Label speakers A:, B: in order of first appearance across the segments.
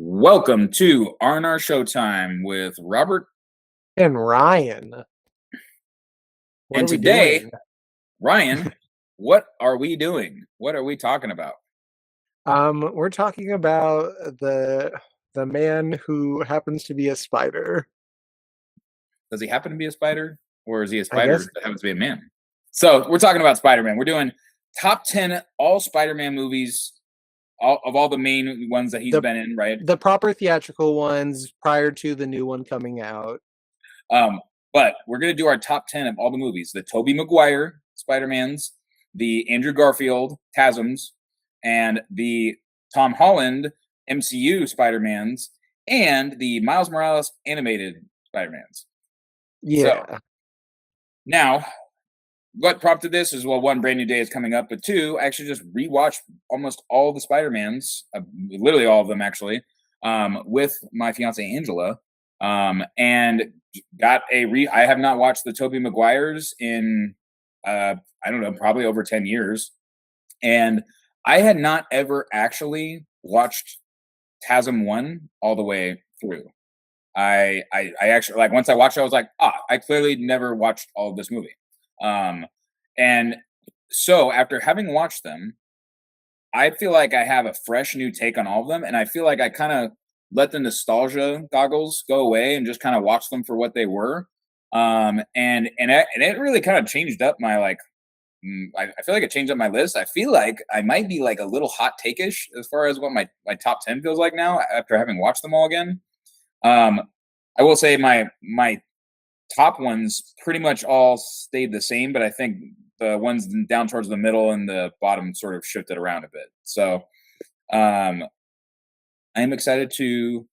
A: Welcome to R&R Showtime with Robert.
B: And Ryan, what
A: And
B: are we
A: today,
B: doing?
A: Ryan, what are we doing? What are we talking about?
B: We're talking about the man who happens to be a spider.
A: Does he happen to be a spider? Or is he a
B: I guess
A: spider that happens to be a man? So we're talking about Spider-Man. We're doing top 10 all Spider-Man movies, of all the main ones that he's
B: the
A: been in, right?
B: the proper theatrical ones prior to the new one coming out.
A: Um, but we're going to do our top 10 of all the movies. The Tobey Maguire Spider-Mans, the Andrew Garfield TASMs, and the Tom Holland MCU Spider-Mans, and the Miles Morales animated Spider-Mans. So
B: Yeah.
A: now, what prompted this is, well, one, Brand New Day is coming up, but two, I actually just rewatched almost all the Spider-Mans, literally all of them actually, with my fiance Angela, and got I have not watched the Tobey Maguires in I don't know, probably over 10 years, and I had not ever actually watched TASM 1 all the way through. I actually, like, once I watched it, I was like, I clearly never watched all of this movie. Um, and so after having watched them, I feel like I have a fresh new take on all of them, and I feel like I kind of let the nostalgia goggles go away and just kind of watch them for what they were. And it really kind of changed up my, like, I feel like it changed up my list. I feel like I might be like a little hot take-ish as far as what my top 10 feels like now after having watched them all again. Um, I will say my top ones pretty much all stayed the same, but I think the ones down towards the middle and the bottom sort of shifted around a bit. So um, I am excited to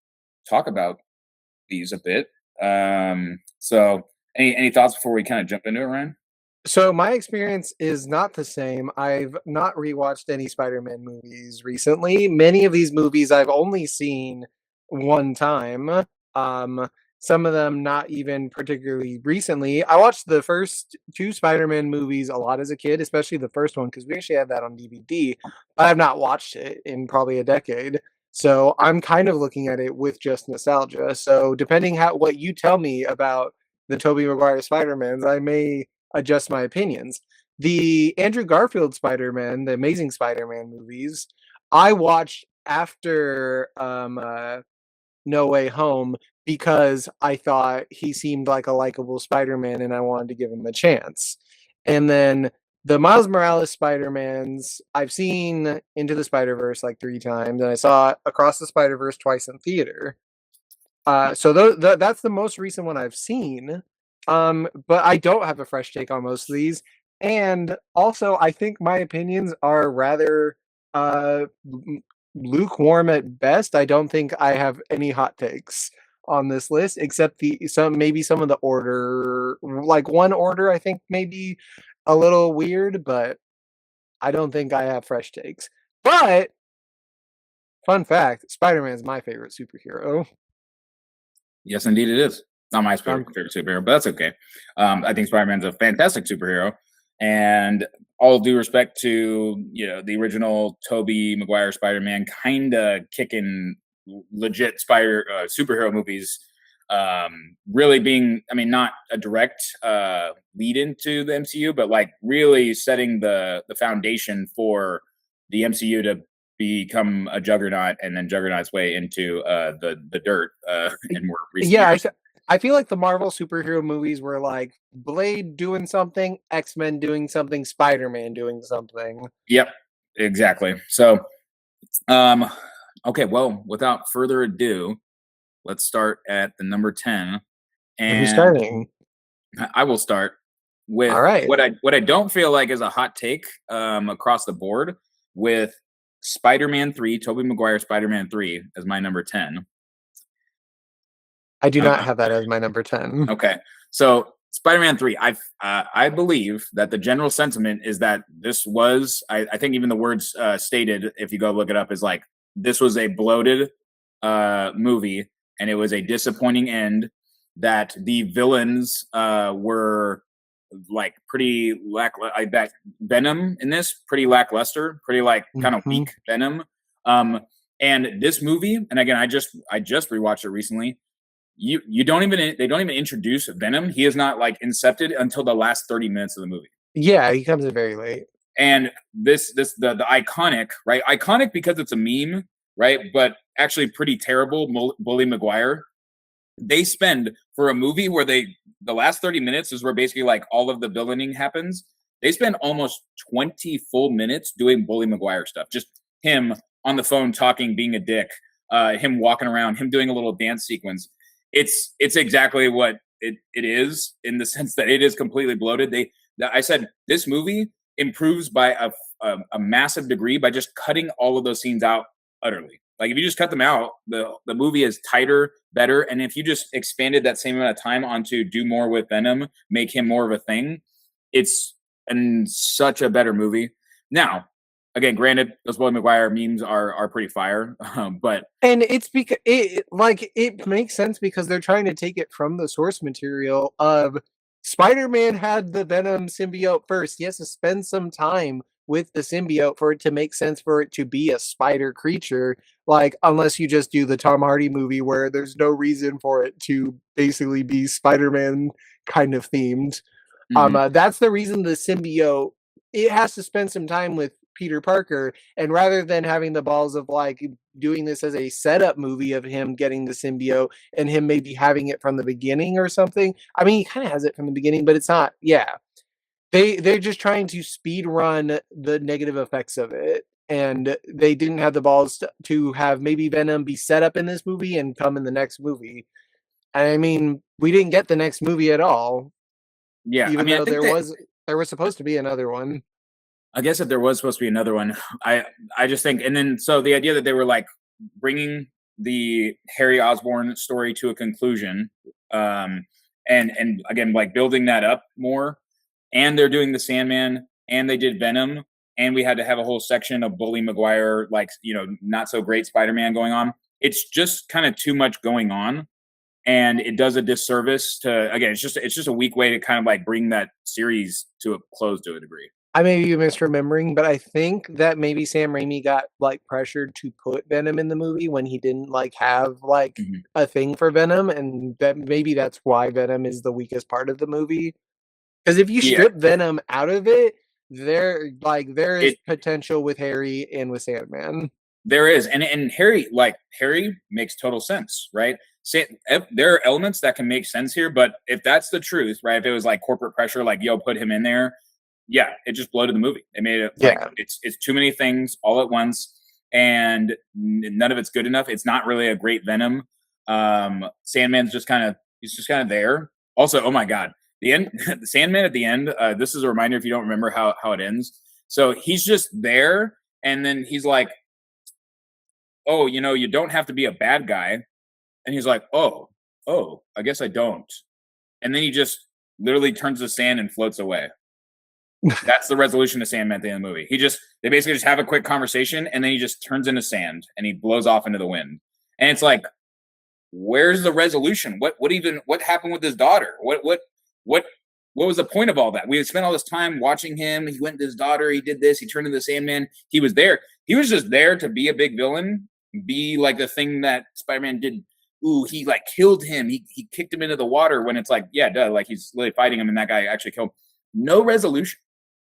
A: talk about these a bit. So any thoughts before we kind of jump into it, Ryan?
B: So my experience is not the same. I've not rewatched any Spider-Man movies recently. Many of these movies I've only seen one time. Um, some of them not even particularly recently. I watched the first two Spider-Man movies a lot as a kid, especially the first one because we actually had that on DVD. But I've not watched it in probably a decade. So I'm kind of looking at it with just nostalgia. So depending how what you tell me about the Tobey Maguire Spider-Mans, I may adjust my opinions. The Andrew Garfield Spider-Man, the Amazing Spider-Man movies, I watched after No Way Home because I thought he seemed like a likable Spider-Man and I wanted to give him a chance. And then the Miles Morales Spider-Mans, I've seen Into the Spider-Verse like 3 times, and I saw Across the Spider-Verse twice in theater. So that's the most recent one I've seen. But I don't have a fresh take on most of these. And also, I think my opinions are rather lukewarm at best. I don't think I have any hot takes on this list, except some of the order, like one order. I think maybe a little weird, but I don't think I have fresh takes. But fun fact: Spider-Man is my favorite superhero.
A: Yes, indeed, it is. Not my
B: Um,
A: favorite superhero, but that's okay. I think Spider-Man's a fantastic superhero, and all due respect to the original Tobey Maguire Spider-Man, kind of kicking legit superhero movies. Really being, I mean, not a direct lead into the MCU, but like really setting the foundation for the MCU to become a juggernaut, and then juggernaut's way into the dirt in more recent
B: Yeah,
A: years.
B: I feel like the Marvel superhero movies were like Blade doing something, X-Men doing something, Spider-Man doing something.
A: Yep, exactly. So, um, okay, well, without further ado, let's start at the number 10,
B: Who's
A: and
B: starting?
A: I will start
B: All
A: with
B: right.
A: what I don't feel like is a hot take across the board, with Spider-Man 3, Tobey Maguire Spider-Man 3 as my number 10.
B: I do not
A: Uh,
B: have that as my number 10.
A: okay, so Spider-Man 3, I believe that the general sentiment is that this was, I think even the words stated, if you go look it up, is like this was a bloated movie, and it was a disappointing end, that the villains were like pretty I bet Venom in this pretty lackluster, pretty like kind of
B: Mhm.
A: weak Venom. Um, And this movie, and again, I just rewatched it recently. You don't even they don't even introduce Venom. He is not like incepted until the last 30 minutes of the movie.
B: Yeah, he comes in very late.
A: And the iconic, right? Iconic because it's a meme, right? But actually pretty terrible Bully Maguire. They spend for a movie where the last 30 minutes is where basically like all of the villaining happens. They spend almost 20 full minutes doing Bully Maguire stuff. Just him on the phone talking, being a dick, him walking around, him doing a little dance sequence. It's exactly what it is, in the sense that it is completely bloated. I said this movie improves by a massive degree by just cutting all of those scenes out utterly. Like if you just cut them out, the movie is tighter, better, and if you just expanded that same amount of time onto do more with Venom, make him more of a thing, it's such a better movie. Now, again, granted, those Bully Maguire memes are pretty fire, but
B: And it's because it makes sense because they're trying to take it from the source material of Spider-Man had the Venom symbiote first. He has to spend some time with the symbiote for it to make sense for it to be a spider creature. Like, unless you just do the Tom Hardy movie where there's no reason for it to basically be Spider-Man kind of themed. That's the reason the symbiote, it has to spend some time with Peter Parker, and rather than having the balls of like doing this as a setup movie of him getting the symbiote and him maybe having it from the beginning or something. I mean, he kind of has it from the beginning, but it's not. Yeah, they're just trying to speed run the negative effects of it, and they didn't have the balls to have maybe Venom be set up in this movie and come in the next movie. I mean, we didn't get the next movie at all,
A: yeah, I
B: even
A: mean, I
B: though
A: think that
B: there was supposed to be another one.
A: I guess if there was supposed to be another one, I just think, and then so the idea that they were like bringing the Harry Osborn story to a conclusion, and again like building that up more, and they're doing the Sandman, and they did Venom, and we had to have a whole section of Bully Maguire, like not so great Spider-Man going on. It's just kind of too much going on, and it does a disservice to, again, it's just a weak way to kind of like bring that series to a close to a degree.
B: I may be misremembering, but I think that maybe Sam Raimi got, like, pressured to put Venom in the movie when he didn't, like, have, like,
A: Mhm.
B: a thing for Venom, and that maybe that's why Venom is the weakest part of the movie. Because if you
A: Yeah,
B: strip Venom out of it, there is
A: it
B: potential with Harry and with Sandman.
A: there is, and Harry makes total sense, right? There are elements that can make sense here, but if that's the truth, right? If it was like corporate pressure, like yo, put him in there, yeah, it just bloated the movie. It made it like
B: Yeah.
A: it's too many things all at once, and none of it's good enough. It's not really a great Venom. Sandman's just kind of he's just kind of there. Also, oh my god, the end, the Sandman at the end. This is a reminder if you don't remember how it ends. So he's just there, and then he's like, "Oh, you don't have to be a bad guy." And he's like, "Oh, I guess I don't." And then he just literally turns to sand and floats away. That's the resolution to Sandman at the end of the movie. They basically just have a quick conversation, and then he just turns into sand and he blows off into the wind. And it's like, where's the resolution? What happened with his daughter? What was the point of all that? We had spent all this time watching him. He went to his daughter. He did this. He turned into the Sandman. He was there. He was just there to be a big villain, be like the thing that Spider-Man did. Ooh, he like killed him. He kicked him into the water when it's like, yeah, duh, like he's literally fighting him, and that guy actually killed him. No resolution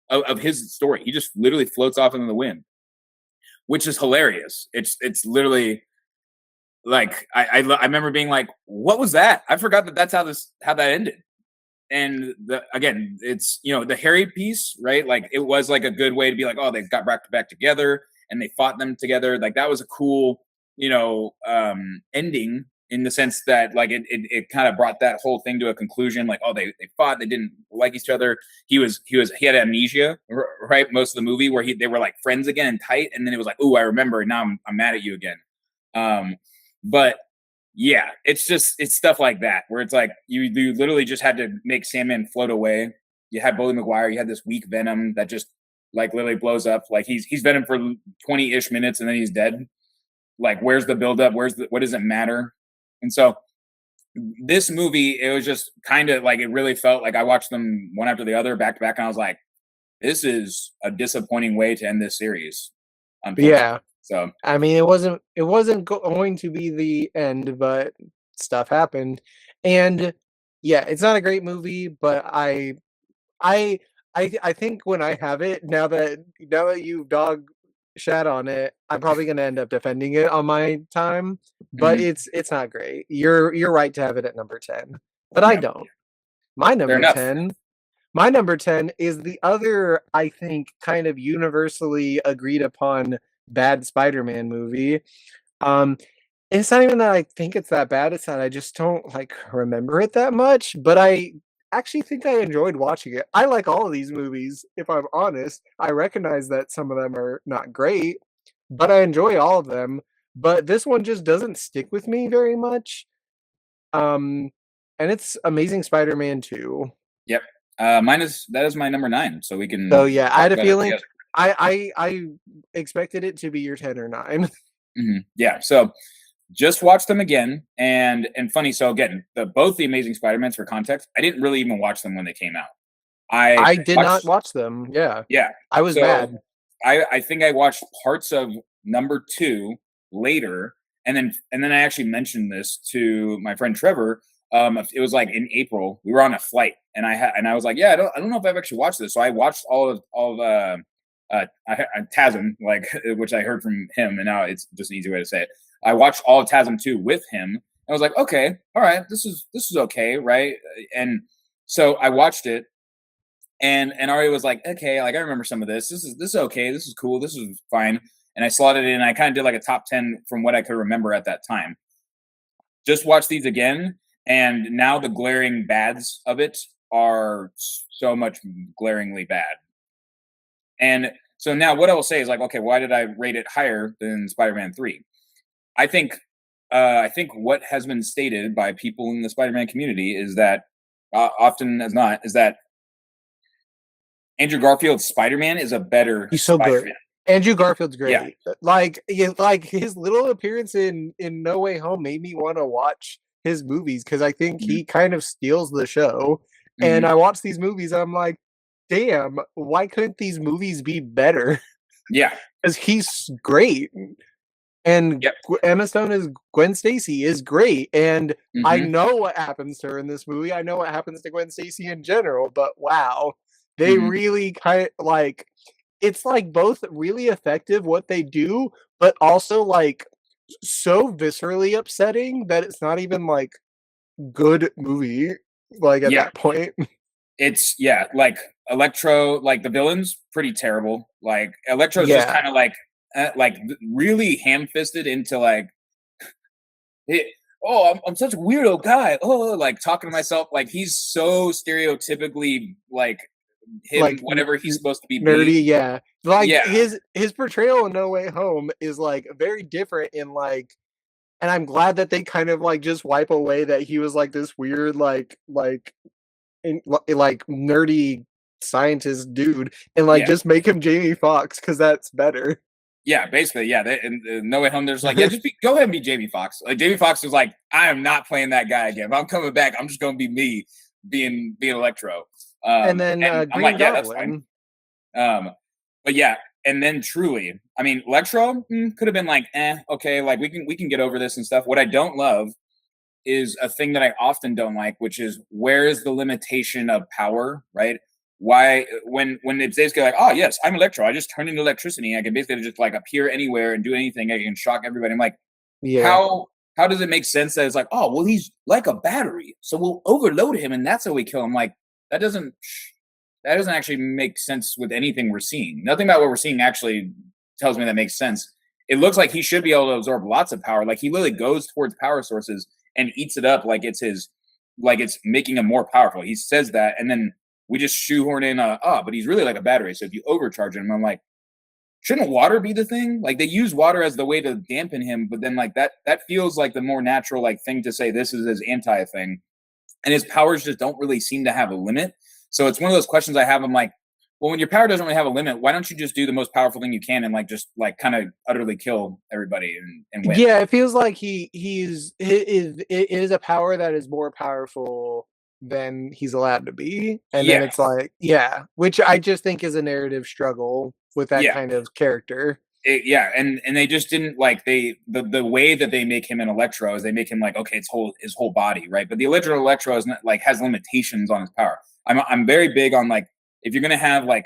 A: of his story. He just literally floats off into the wind, which is hilarious. It's literally like I remember being like, what was that? I forgot that that's how that ended. And again, it's the Harry piece, right? Like it was like a good way to be like, oh, they got back together and they fought them together. Like that was a cool, ending, in the sense that like it kind of brought that whole thing to a conclusion. Like, oh, they fought, they didn't like each other. He had amnesia, right? Most of the movie where they were like friends again and tight, and then it was like, oh, I remember. Now I'm mad at you again. But yeah, it's stuff like that where it's like you literally just had to make Sandman float away. You had Bully Maguire, you had this weak Venom that just like literally blows up. Like he's Venom for 20-ish minutes and then he's dead. Like where's the buildup? What does it matter? And so this movie, it was just kind of like, it really felt like I watched them one after the other back to back, and I was like, this is a disappointing way to end this series, unfortunately.
B: Yeah.
A: So
B: I mean, it wasn't going to be the end, but stuff happened. And yeah, it's not a great movie, but I I think when I have it, now that you've dog shat on it, I'm probably gonna end up defending it on my time, but
A: mhm,
B: it's not great. You're right to have it at number 10, but I
A: yeah,
B: don't. My
A: fair
B: number
A: enough.
B: 10 my number 10 is the other, I think, kind of universally agreed upon bad Spider-Man movie. Um, and it's not even that I think it's that bad, it's that I just don't, like, remember it that much, but I actually think I enjoyed watching it. I like all of these movies, if I'm honest. I recognize that some of them are not great, but I enjoy all of them. But this one just doesn't stick with me very much. Um, and it's Amazing Spider-Man 2.
A: Yep. Mine is that is my number 9, so we
B: So,
A: can
B: yeah, I
A: talk
B: had a
A: about it
B: feeling
A: together.
B: I expected it to be your 10 or 9.
A: Yeah. So just watched them again, and funny. So again, both the Amazing Spider-Mans for context, I didn't really even watch them when they came out. I
B: I did not
A: watched,
B: watch them, yeah.
A: yeah.
B: I was
A: So
B: mad.
A: I think I watched parts of number 2 later, and then I actually mentioned this to my friend Trevor. It was like in April. We were on a flight, and I was like, yeah, I don't know if I've actually watched this. So I watched all of TASM, like which I heard from him, and now it's just an easy way to say it. I watched all of TASM 2 with him. I was like, okay, all right, this is okay, right? And so I watched it, and Ari was like, okay, like I remember some of this. This is okay. This is cool. This is fine. And I slotted it in. I kind of did like a top 10 from what I could remember at that time. Just watch these again, and now the glaring bads of it are so much glaringly bad. And so now what I will say is like, okay, why did I rate it higher than Spider-Man 3? I think I think what has been stated by people in the Spider-Man community is that often as not is that Andrew Garfield's Spider-Man is a better
B: He's so good.
A: Spider-Man.
B: Andrew Garfield's
A: Yeah.
B: great. Like his little appearance in No Way Home made me wanna watch his movies because I think
A: Mhm,
B: he kind of steals the show, and
A: mhm.
B: I watch these movies, I'm like, "Damn, why couldn't these movies be better?"
A: Yeah.
B: Because he's great. And
A: Yep.
B: Emma Stone as Gwen Stacy is great, and I
A: Mhm,
B: know what happens to her in this movie. I know what happens to Gwen Stacy in general, but wow, they
A: mhm.
B: really kind like it's like both really effective what they do, but also like so viscerally upsetting that it's not even like good movie like at
A: Yeah.
B: that point.
A: It's yeah, like Electro, like the villain's pretty terrible. Like Electro's just
B: Yeah.
A: kind of like really ham-fisted into like, "Hey, oh, I'm such a weirdo guy. Oh, like talking to myself. Like he's so stereotypically like him,
B: Like
A: whatever he's supposed to be.
B: nerdy, yeah. Like
A: Yeah.
B: his portrayal in No Way Home is like very different in like and I'm glad that they kind of like just wipe away that he was like this weird like nerdy scientist dude and like
A: Yeah.
B: just make him Jamie Foxx because that's better.
A: Yeah, basically, yeah. In No Way Home, there's like, yeah, go ahead and be Jamie Foxx. Like Jamie Foxx was like, I am not playing that guy again. If I'm coming back, I'm just gonna be me, being Electro.
B: And then
A: And I'm
B: Green
A: like, yeah, that's fine.
B: Goblin.
A: But yeah, and then truly, I mean, Electro could have been like, okay, like we can get over this and stuff. What I don't love is a thing that I often don't like, which is where is the limitation of power, right? Why when it's basically like, oh yes, I'm Electro, I just turn into electricity, I can basically just like appear anywhere and do anything, I can shock everybody. I'm like,
B: Yeah.
A: how does it make sense that it's like, oh well, he's like a battery, so we'll overload him and that's how we kill him? Like that doesn't actually make sense with anything we're seeing. Nothing about what we're seeing actually tells me that makes sense. It looks like he should be able to absorb lots of power. Like he literally goes towards power sources and eats it up like it's his, like it's making him more powerful. He says that, and then we just shoehorn in, but he's really like a battery. So if you overcharge him, I'm like, shouldn't water be the thing? Like they use water as the way to dampen him, but then like that feels like the more natural like thing to say. This is his anti thing, and his powers just don't really seem to have a limit. So it's one of those questions I have. I'm like, well, when your power doesn't really have a limit, why don't you just do the most powerful thing you can and like just like kind of utterly kill everybody and win?
B: Yeah, it feels like it is a power that is more powerful than he's allowed to be, and then
A: Yeah,
B: it's like yeah, which I just think is a narrative struggle with that
A: yeah,
B: kind of character.
A: Yeah, and they just didn't like the way that they make him an Electro is they make him like okay, his whole body, right? But the original Electro is not like has limitations on his power. I'm very big on like if you're gonna have like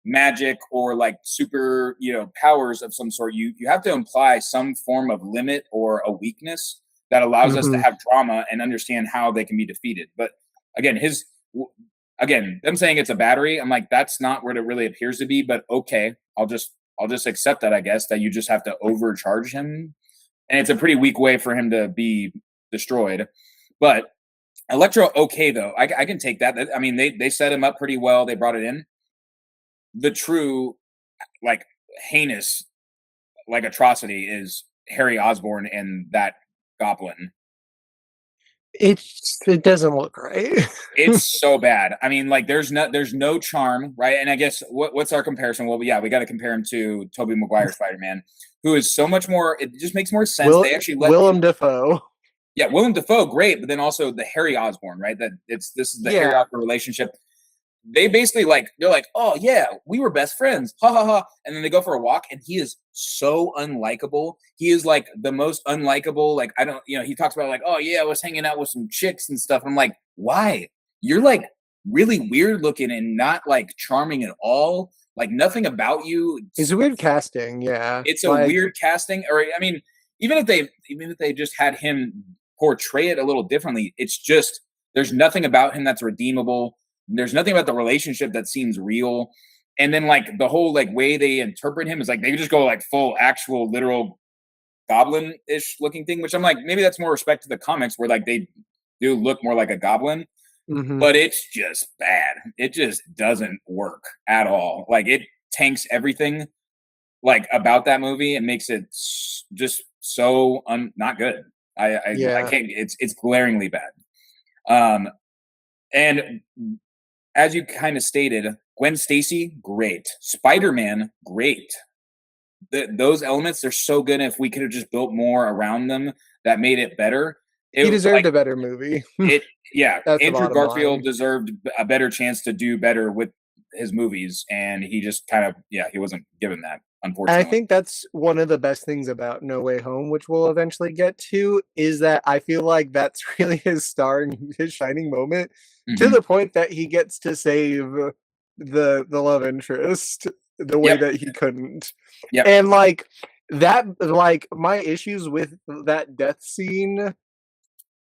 A: magic or like super powers of some sort, you have to imply some form of limit or a weakness that allows us to
B: Mhm.
A: have drama and understand how they can be defeated. But again, again, them saying it's a battery, I'm like, that's not what it really appears to be. But okay, I'll just accept that, I guess, that you just have to overcharge him. And it's a pretty weak way for him to be destroyed. But Electro, okay, though. I can take that. I mean, they set him up pretty well. They brought it in. The true, like, heinous, like, atrocity is Harry Osborn and that goblin.
B: It doesn't look right.
A: It's so bad. I mean, like, there's no charm, right? And I guess what's our comparison? Well, yeah, we got to compare him to Tobey Maguire Spider Man, who is so much more. It just makes more sense.
B: Will
A: They actually let
B: Willem Dafoe.
A: yeah, Willem Dafoe, great, but then also the Harry Osborn, right? That this is the Harry
B: Yeah.
A: Osborn relationship. They basically they're like, oh yeah, we were best friends, ha ha ha, and then they go for a walk, and he is so unlikable. He is like the most unlikable. Like I don't, he talks about like, oh yeah, I was hanging out with some chicks and stuff. I'm like, why? You're like really weird looking and not like charming at all. Like nothing about you.
B: It's a weird casting, yeah.
A: It's a
B: Like,
A: weird casting, or I mean, even if they just had him portray it a little differently, it's just there's nothing about him that's redeemable. There's nothing about the relationship that seems real. And then like the whole like way they interpret him is like they just go like full actual literal goblin-ish looking thing, which I'm like, maybe that's more respect to the comics where like they do look more like a goblin,
B: mhm.
A: but it's just bad. It just doesn't work at all. Like it tanks everything like about that movie and makes it just so not good. I
B: Yeah.
A: can't. It's glaringly bad. Um, and as you kind of stated, Gwen Stacy, great. Spider Man, great. Those elements they're so good. If we could have just built more around them, that made it better.
B: He
A: It
B: deserved
A: like
B: a better movie.
A: it. Yeah,
B: That's the
A: Andrew
B: bottom
A: Garfield
B: line.
A: deserved a better chance to do better with his movies, and he just kind of he wasn't given that,
B: And I
A: unfortunately.
B: think that's one of the best things about No Way Home, which we'll eventually get to, is that I feel like that's really his his shining moment, to
A: Hmm.
B: the point that he gets to save the love interest the way
A: Yep.
B: that he couldn't.
A: Yep.
B: And like my issues with that death scene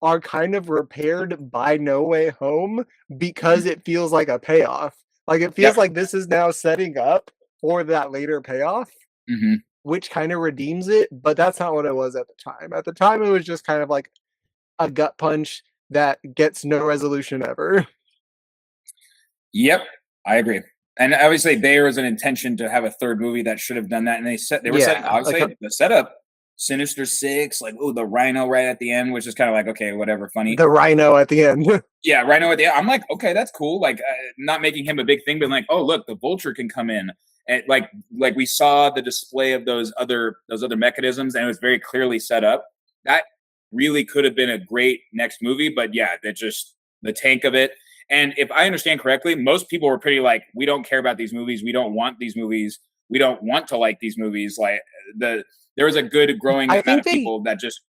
B: are kind of repaired by No Way Home because
A: Mhm.
B: it feels like a payoff. Like it feels
A: Yep.
B: like this is now setting up for that later payoff,
A: Mhm.
B: which kind of redeems it, but that's not what it was at the time. At the time, it was just kind of like a gut punch that gets no resolution ever.
A: Yep, I agree. And obviously, there was an intention to have a third movie that should have done that, and they were setting
B: Yeah, like
A: obviously the setup, Sinister Six, like oh the Rhino right at the end, which is kind of like okay, whatever, funny.
B: the rhino at the end.
A: Yeah, Rhino at the end. I'm like okay, that's cool. Like not making him a big thing, but like oh look, the Vulture can come in, and like we saw the display of those other mechanisms, and it was very clearly set up. That really could have been a great next movie, but yeah, that just the tank of it. And if I understand correctly, most people were pretty like, we don't care about these movies. We don't want these movies. We don't want to like these movies. Like there was a good growing
B: I
A: amount
B: think
A: of people that just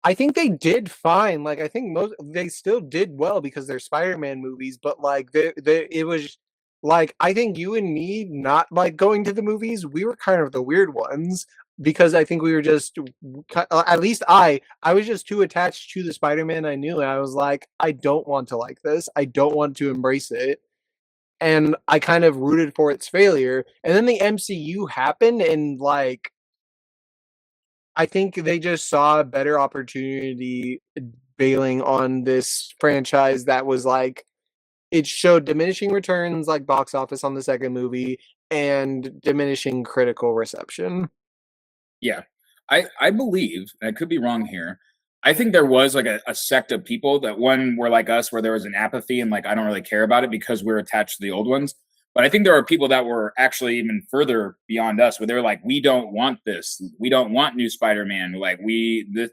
B: I think they did fine. Like I think most they still did well because they're Spider-Man movies, but like they it was like I think you and me not like going to the movies, we were kind of the weird ones because I think we were just at least I was just too attached to the Spider-Man I knew and I was like I don't want to like this. I don't want to embrace it. And I kind of rooted for its failure. And then the MCU happened and like I think they just saw a better opportunity bailing on this franchise that was like it showed diminishing returns like box office on the second movie and diminishing critical reception.
A: yeah. I believe, and I could be wrong here. I think there was like a sect of people that one were like us, where there was an apathy and like I don't really care about it because we're attached to the old ones. But I think there are people that were actually even further beyond us, where they're like, we don't want this. We don't want new Spider-Man. Like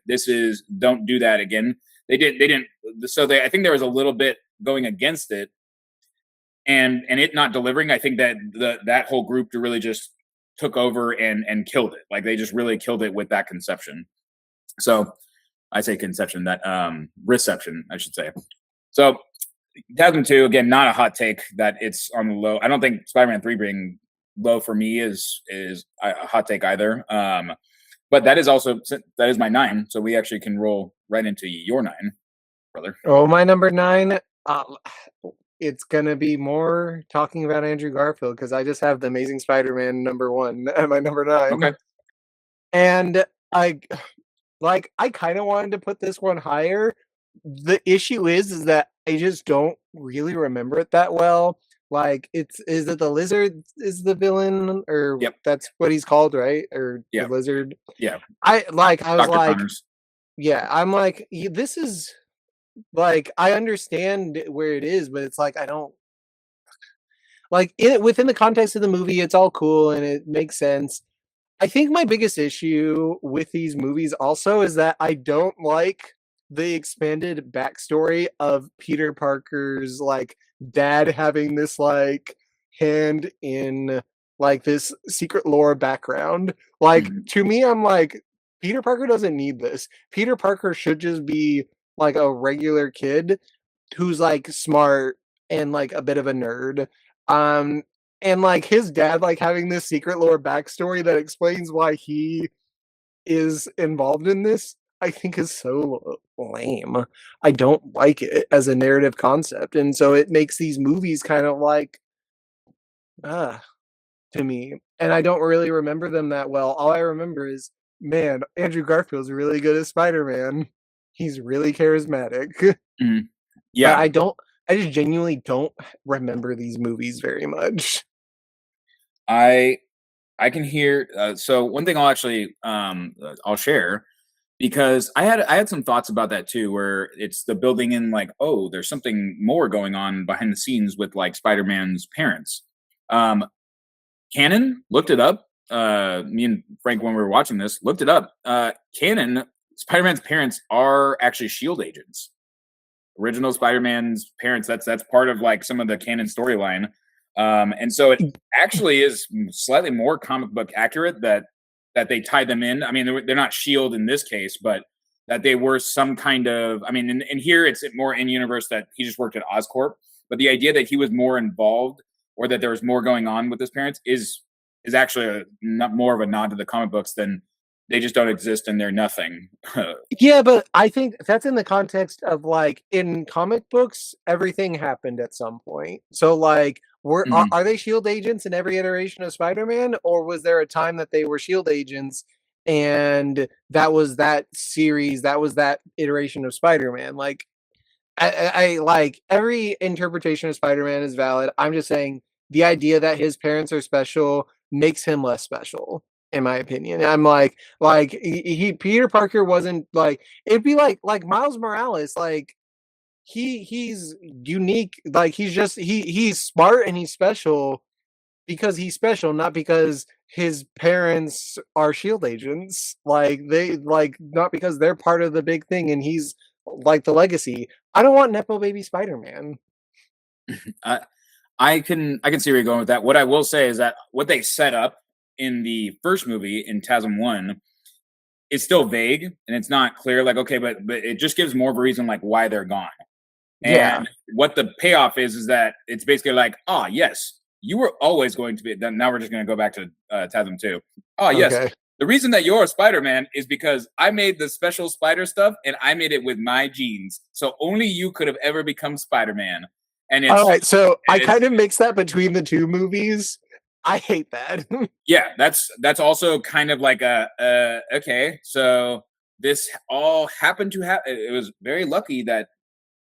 A: this is don't do that again. They didn't. So I think there was a little bit going against it, and it not delivering. I think that that whole group to really just took over and killed it. Like they just really killed it with that conception. So I say conception, that reception, I should say. So TASM 2, again, not a hot take that it's on the low. I don't think Spider-Man 3 being low for me is a hot take either. But that is my 9. So we actually can roll right into your 9, brother.
B: Oh, my number 9. It's gonna be more talking about Andrew Garfield because I just have the Amazing Spider-Man #1 at my number 9.
A: Okay.
B: And I kind of wanted to put this one higher. The issue is that I just don't really remember it that well. Like, is it the Lizard is the villain, or
A: Yep.
B: that's what he's called, right? Or
A: Yeah.
B: the Lizard?
A: Yeah.
B: I was
A: Dr.
B: like,
A: Connors.
B: yeah, I'm like, this is like, I understand where it is, but it's like I don't like it within the context of the movie. It's all cool and it makes sense. I think my biggest issue with these movies also is that I don't like the expanded backstory of Peter Parker's like dad having this like hand in like this secret lore background. Like
A: Mhm.
B: to me, I'm like, Peter Parker doesn't need this. Peter Parker should just be like a regular kid who's like smart and like a bit of a nerd. Um and like his dad like having this secret lore backstory that explains why he is involved in this, I think is so lame. I don't like it as a narrative concept. And so it makes these movies kind of like ah to me. And I don't really remember them that well. All I remember is, man, Andrew Garfield's really good as Spider-Man. He's really charismatic.
A: Mhm.
B: But
A: Yeah.
B: I just genuinely don't remember these movies very much.
A: I can hear. So one thing I'll share, because I had some thoughts about that too, where it's the building in like, oh, there's something more going on behind the scenes with like Spider-Man's parents. Um, Canon looked it up. Me and Frank, when we were watching this, looked it up. Canon, Spider-Man's parents are actually Shield agents. Original Spider-Man's parents. That's part of like some of the canon storyline. And so it actually is slightly more comic book accurate that they tied them in. I mean, they're not Shield in this case, but that they were some kind of. I mean, in here it's more in universe that he just worked at Oscorp, but the idea that he was more involved or that there was more going on with his parents is actually not more of a nod to the comic books than they just don't exist and they're nothing.
B: Yeah, but I think that's in the context of like in comic books, everything happened at some point. So like,
A: Mhm.
B: are they Shield agents in every iteration of Spider-Man, or was there a time that they were Shield agents and that was that series, that was that iteration of Spider-Man? Like, I like every interpretation of Spider-Man is valid. I'm just saying the idea that his parents are special makes him less special, in my opinion. I'm like he Peter Parker wasn't like it'd be like Miles Morales, like he's unique, like he's smart and he's special because he's special, not because his parents are Shield agents. Like they like not because they're part of the big thing and he's like the legacy. I don't want Nepo baby Spider-Man.
A: I I can see where you're going with that. What I will say is that what they set up in the first movie in TASM 1 is still vague and it's not clear. Like, okay, but it just gives more of a reason like why they're gone.
B: Yeah.
A: And what the payoff is that it's basically like, ah, yes, you were always going to be. Then now we're just going to go back to TASM 2. Oh, yes,
B: Okay.
A: the reason that you're a Spider-Man is because I made the special spider stuff and I made it with my genes. So only you could have ever become Spider-Man. And
B: All right. So I
A: it's
B: kind of mix that between the two movies. I hate that.
A: yeah, that's also kind of like a okay. So this all happened to happen. It was very lucky that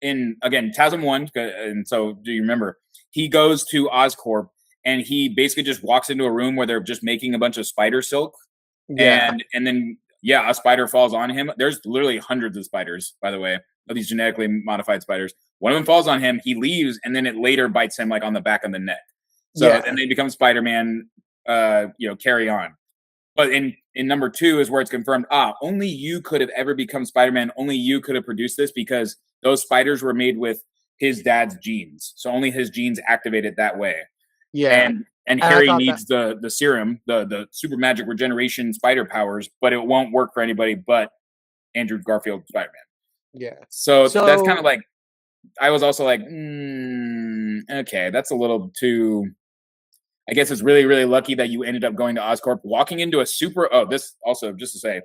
A: in again TASM 1, and so do you remember? He goes to Oscorp and he basically just walks into a room where they're just making a bunch of spider silk,
B: Yeah.
A: and then yeah, a spider falls on him. There's literally hundreds of spiders, by the way, of these genetically modified spiders. One of them falls on him. He leaves, and then it later bites him like on the back of the neck. So
B: Yeah.
A: then they become Spider-Man. Carry on. But in number 2 is where it's confirmed. Ah, only you could have ever become Spider-Man. Only you could have produced this because those spiders were made with his dad's genes. So only his genes activated that way.
B: Yeah.
A: And and
B: And I
A: Harry
B: thought that
A: needs the serum, the super magic regeneration spider powers, but it won't work for anybody but Andrew Garfield Spider-Man.
B: yeah.
A: So that's kind of
B: So
A: like, I was also like, okay, that's a little too. I guess it's really, really lucky that you ended up going to Oscorp, walking into a super. Oh, this also just to say,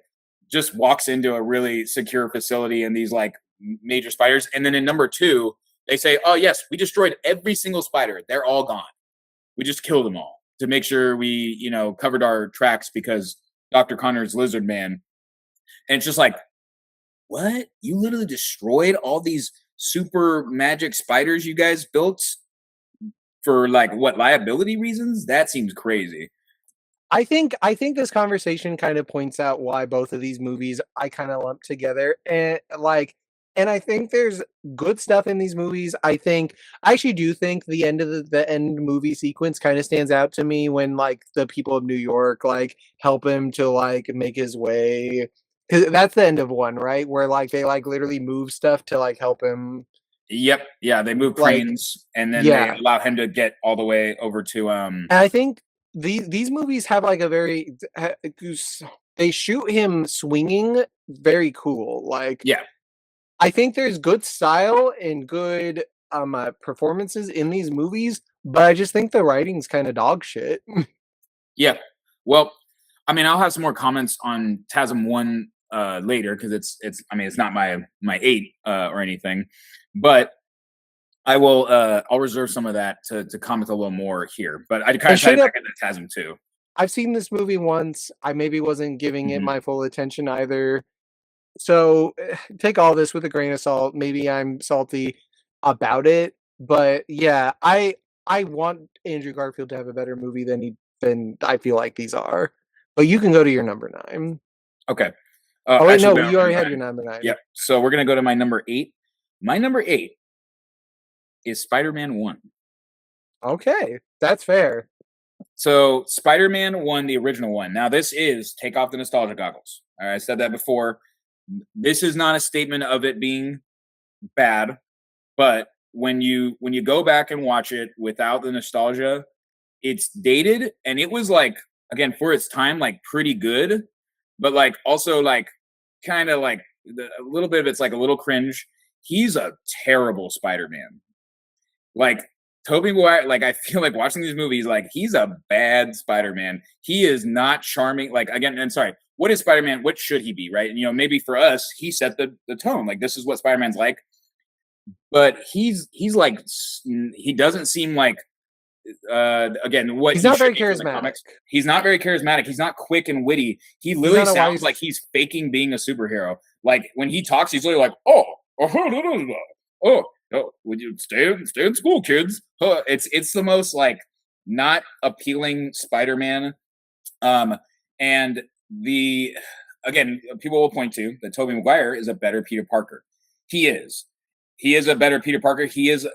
A: just walks into a really secure facility and these like major spiders, and then in number two, they say, "Oh yes, we destroyed every single spider. They're all gone. We just killed them all to make sure we, covered our tracks because Dr. Connor's Lizard Man." And it's just like, what? You literally destroyed all these super magic spiders you guys built for like what, liability reasons? That seems crazy.
B: I think this conversation kind of points out why both of these movies I kind of lump together, and I think there's good stuff in these movies. I actually do think the end of the end movie sequence kind of stands out to me when like the people of New York like help him to like make his way, because that's the end of one, right? Where like they like literally move stuff to like help him,
A: Yep. Yeah, they move
B: like,
A: cranes and then they
B: yeah.
A: allow him to get all the way over to
B: And I think these movies have like a they shoot him swinging very cool. Like
A: yeah.
B: I think there's good style and good performances in these movies, but I just think the writing's kind of dog shit.
A: Yeah. Well, I mean, I'll have some more comments on TASM 1 later because it's I mean, it's not my 8 or anything, but I'll reserve some of that to comment a little more here. But I kind
B: And
A: of tied
B: straight
A: it back
B: up,
A: into TASM 2.
B: I've seen this movie once. I maybe wasn't giving it
A: Mhm.
B: my full attention either. So take all this with a grain of salt. Maybe I'm salty about it, but yeah, I want Andrew Garfield to have a better movie than I feel like these are. But you can go to your number 9.
A: Okay.
B: Oh wait,
A: Actually,
B: no,
A: we are
B: you
A: on
B: already
A: number
B: had your
A: 9.
B: number 9.
A: Yep. So we're gonna go to my number 8. My number 8 is Spider-Man 1.
B: Okay, that's fair.
A: So Spider-Man 1, the original one. Now this is take off the nostalgia goggles. All right, I said that before. This is not a statement of it being bad, but when you go back and watch it without the nostalgia, it's dated and it was like, again, for its time, like pretty good, but like also like kind of like a little bit of it's like a little cringe. He's a terrible Spider-Man. Like Tobey Maguire, like I feel like watching these movies, like he's a bad Spider-Man. He is not charming. Like again, and sorry, what is Spider-Man? What should he be? Right? And maybe for us, he set the tone. Like this is what Spider-Man's like. But he's like he doesn't seem like again what
B: He's
A: he
B: not
A: should
B: very
A: be from the
B: charismatic.
A: comics. He's not very charismatic. He's not quick and witty. He
B: He's
A: literally
B: not a
A: sounds
B: wise.
A: like he's faking being a superhero. Like when he talks, he's literally like, "Oh, oh, oh, would you stay in school, kids?" It's the most like not appealing Spider-Man. Um, and the again, people will point to that Tobey Maguire is a better Peter Parker. He is. He is a better Peter Parker. He is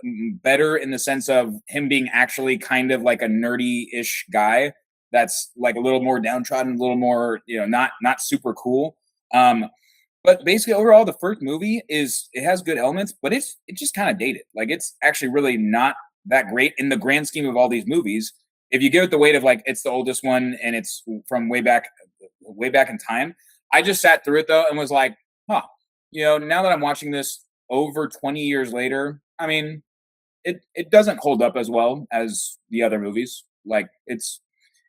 A: better in the sense of him being actually kind of like a nerdy-ish guy that's like a little more downtrodden, a little more, not super cool. Um, but basically, overall, the first movie it has good elements, but it's just kind of dated. Like it's actually really not that great in the grand scheme of all these movies. If you give it the weight of like it's the oldest one and it's from way back in time, I just sat through it though and was like, huh, now that I'm watching this over 20 years later, I mean, it doesn't hold up as well as the other movies. Like it's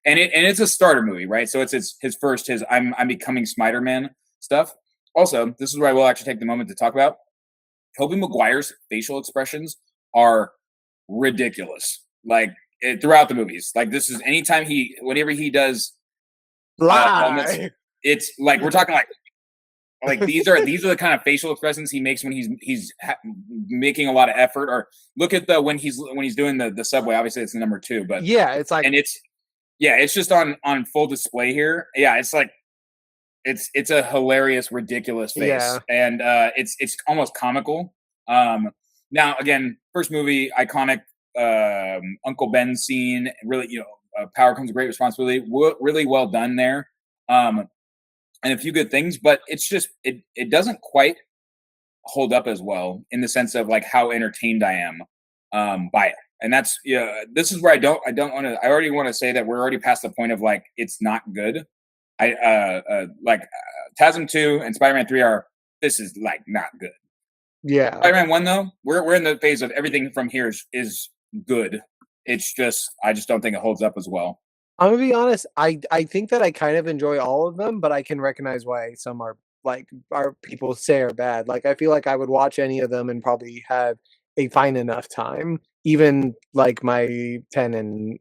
A: a starter movie, right? So it's his first I'm becoming Spider-Man stuff. Also, this is where I will actually take the moment to talk about Tobey Maguire's facial expressions are ridiculous. Like throughout the movies, like this is anytime whenever he does elements,
B: Lie.
A: it's like we're talking like these are the kind of facial expressions he makes when making a lot of effort. Or look at when he's doing the subway. Obviously, it's the number 2, but
B: Yeah, it's like
A: and it's just on full display here. Yeah, it's like it's a hilarious, ridiculous face,
B: yeah.
A: and it's almost comical. Now again, first movie, iconic Uncle Ben scene. Really, power comes with great responsibility. Really well done there. And a few good things, but it's just it doesn't quite hold up as well in the sense of like how entertained I am by it. And that's this is where I don't want to. I already want to say that we're already past the point of like it's not good. TASM 2 and Spider-Man 3 are this is like not good.
B: Yeah.
A: Spider-Man 1 though, we're in the phase of everything from here is good. It's just I just don't think it holds up as well.
B: I'm gonna be honest, I think that I kind of enjoy all of them, but I can recognize why some are people say are bad. Like I feel like I would watch any of them and probably have a fine enough time. Even like my 10 and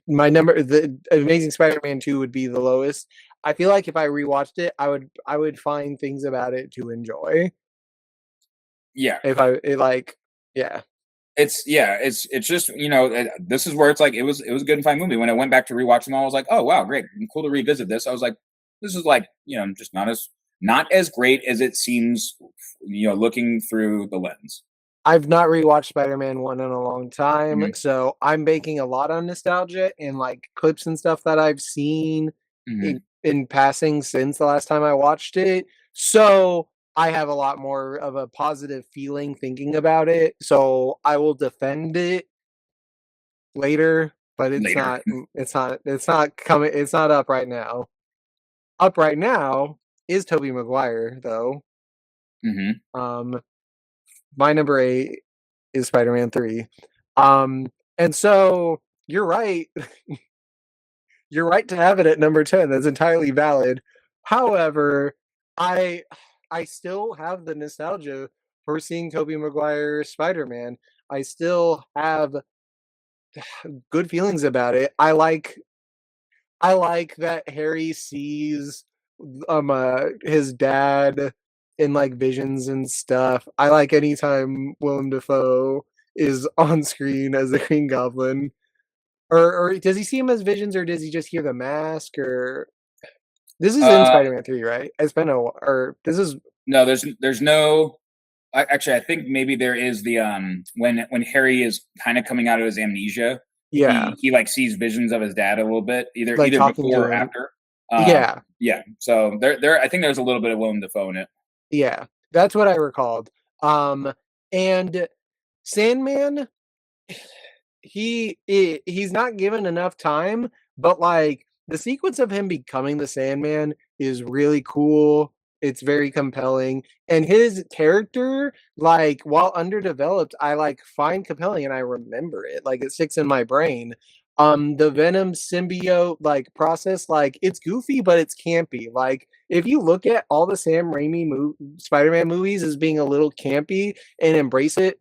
B: my number the Amazing Spider-Man 2 would be the lowest. I feel like if I rewatched it, I would find things about it to enjoy.
A: Yeah.
B: If I it, like yeah.
A: It's just this is where it's like it was a good and fine movie. When I went back to rewatch them all, I was like, oh wow, great, cool to revisit this. I was like, this is like just not as great as it seems, looking through the lens.
B: I've not rewatched Spider-Man 1 in a long time,
A: Hmm.
B: so I'm banking a lot on nostalgia and, like, clips and stuff that I've seen
A: Hmm.
B: in passing since the last time I watched it. So, I have a lot more of a positive feeling thinking about it, so I will defend it later, but
A: Later.
B: it's not up right now. Up right now is Tobey Maguire, though.
A: Hmm.
B: Um, my number 8 is Spider-Man 3. Um, and so you're right. You're right to have it at number 10. That's entirely valid. However, I I still have the nostalgia for seeing Tobey Maguire Spider-Man. I still have good feelings about it. I like that Harry sees his dad in like visions and stuff. I like anytime Willem Dafoe is on screen as the Green Goblin. Or does he see him as visions, or does he just hear the mask? Or this is in
A: Uh,
B: Spider-Man 3, right? It's been or this is
A: no, there's no. Actually, I think maybe there is the when Harry is kind of coming out of his amnesia,
B: yeah,
A: he like sees visions of his dad a little bit, either
B: like
A: either
B: talking to
A: before or
B: him.
A: after.
B: Yeah,
A: Yeah, so there I think there's a little bit of Willem Dafoe in it.
B: yeah, that's what I recalled. And Sandman, he's not given enough time, but, like, the sequence of him becoming the Sandman is really cool. It's very compelling, and his character, like, while underdeveloped, I, like, find compelling and I remember it, like, it sticks in my brain. The Venom symbiote, like, process, like, it's goofy, but it's campy. Like, if you look at all the Sam Raimi Spider-Man movies as being a little campy and embrace it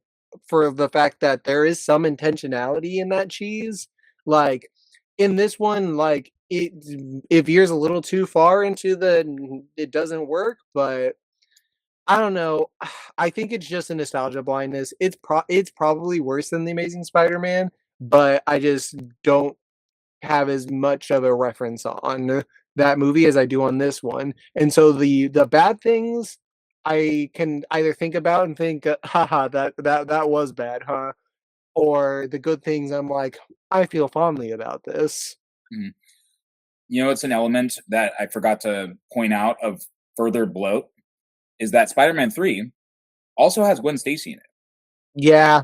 B: for the fact that there is some intentionality in that cheese. Like in this one, like it veers a little too far into it doesn't work, but I don't know. I think it's just a nostalgia blindness. It's probably worse than the Amazing Spider-Man, but I just don't have as much of a reference on that movie as I do on this one. And so the bad things I can either think about and think, haha, that was bad, huh? Or the good things I'm like, I feel fondly about this.
A: Mhm. It's an element that I forgot to point out of further bloat is that Spider-Man 3 also has Gwen Stacy in it.
B: Yeah,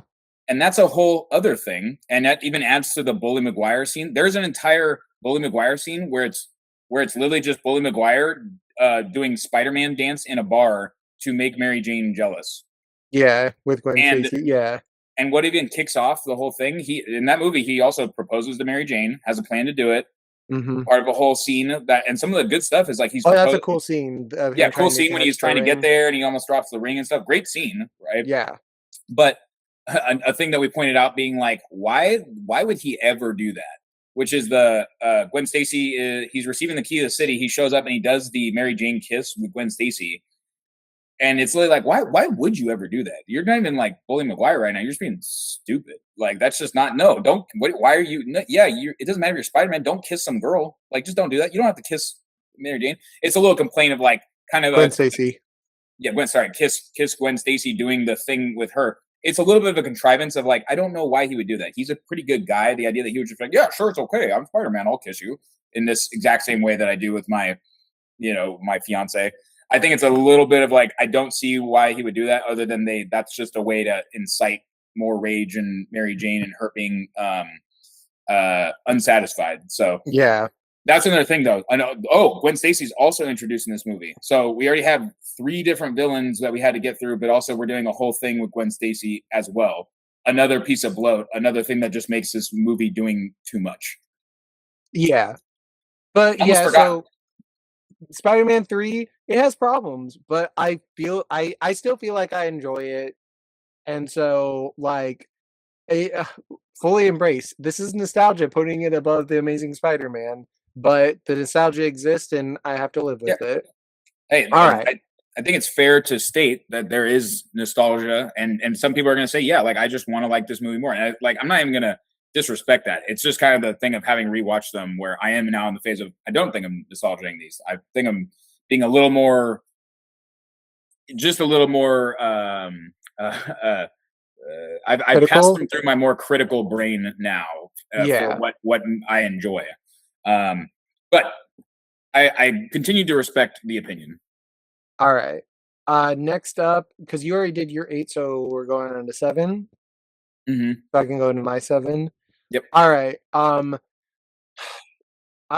A: And that's a whole other thing. And that even adds to the Bully Maguire scene. There's an entire Bully Maguire scene where it's literally just Bully Maguire doing Spider-Man dance in a bar to make Mary Jane jealous.
B: yeah, with Gwen
A: And
B: Stacy, yeah.
A: and what even kicks off the whole thing, he in that movie, he also proposes to Mary Jane, has a plan to do it,
B: Mhm.
A: part of a whole scene that and some of the good stuff is like he's
B: Oh, that's a
A: proposed.
B: cool scene of
A: Yeah,
B: him
A: cool
B: trying to
A: scene when he's
B: catch the
A: trying to get
B: ring.
A: there and he almost drops the ring and stuff. Great scene, right?
B: Yeah.
A: But a thing that we pointed out being like, why would he ever do that? Which is the Gwen Stacy. He's receiving the key to the city. He shows up and he does the Mary Jane kiss with Gwen Stacy, and it's literally like, why would you ever do that? You're not even like Bully Maguire right now. You're just being stupid. Like that's just not no. Don't. Why are you? No, yeah, it doesn't matter if you're Spider Man. Don't kiss some girl. Like just don't do that. You don't have to kiss Mary Jane. It's a little complaint of like kind of
B: Gwen
A: a
B: Stacy.
A: yeah, Gwen, sorry, kiss Gwen Stacy doing the thing with her. It's a little bit of a contrivance of like, I don't know why he would do that. He's a pretty good guy. The idea that he would just like, yeah, sure, it's okay. I'm Spider Man. I'll kiss you in this exact same way that I do with my fiance. I think it's a little bit of like, I don't see why he would do that other than that's just a way to incite more rage and Mary Jane and her being unsatisfied. So
B: Yeah.
A: that's another thing, though. I know. Oh, Gwen Stacy's also introduced in this movie, so we already have 3 different villains that we had to get through, but also we're doing a whole thing with Gwen Stacy as well. Another piece of bloat, another thing that just makes this movie doing too much.
B: Yeah. But
A: Almost
B: yeah,
A: forgot.
B: so Spider-Man 3, it has problems, but I still feel like I enjoy it. And so like fully embrace. This is nostalgia putting it above the Amazing Spider-Man, but the nostalgia exists and I have to live
A: Yeah.
B: with it.
A: Hey,
B: All right.
A: I think it's fair to state that there is nostalgia, and some people are going to say, yeah, like I just want to like this movie more, and I'm not even going to disrespect that. It's just kind of the thing of having rewatched them, where I am now in the phase of I don't think I'm nostalgizing these. I think I'm being a little more, just a little more. I've passed
B: Critical?
A: them through my more critical brain now for
B: Yeah.
A: what I enjoy. But I continue to respect the opinion.
B: All right. Next up, because you already did your 8, so we're going on to 7.
A: Hmm.
B: So I can go into my 7.
A: Yep.
B: All right. I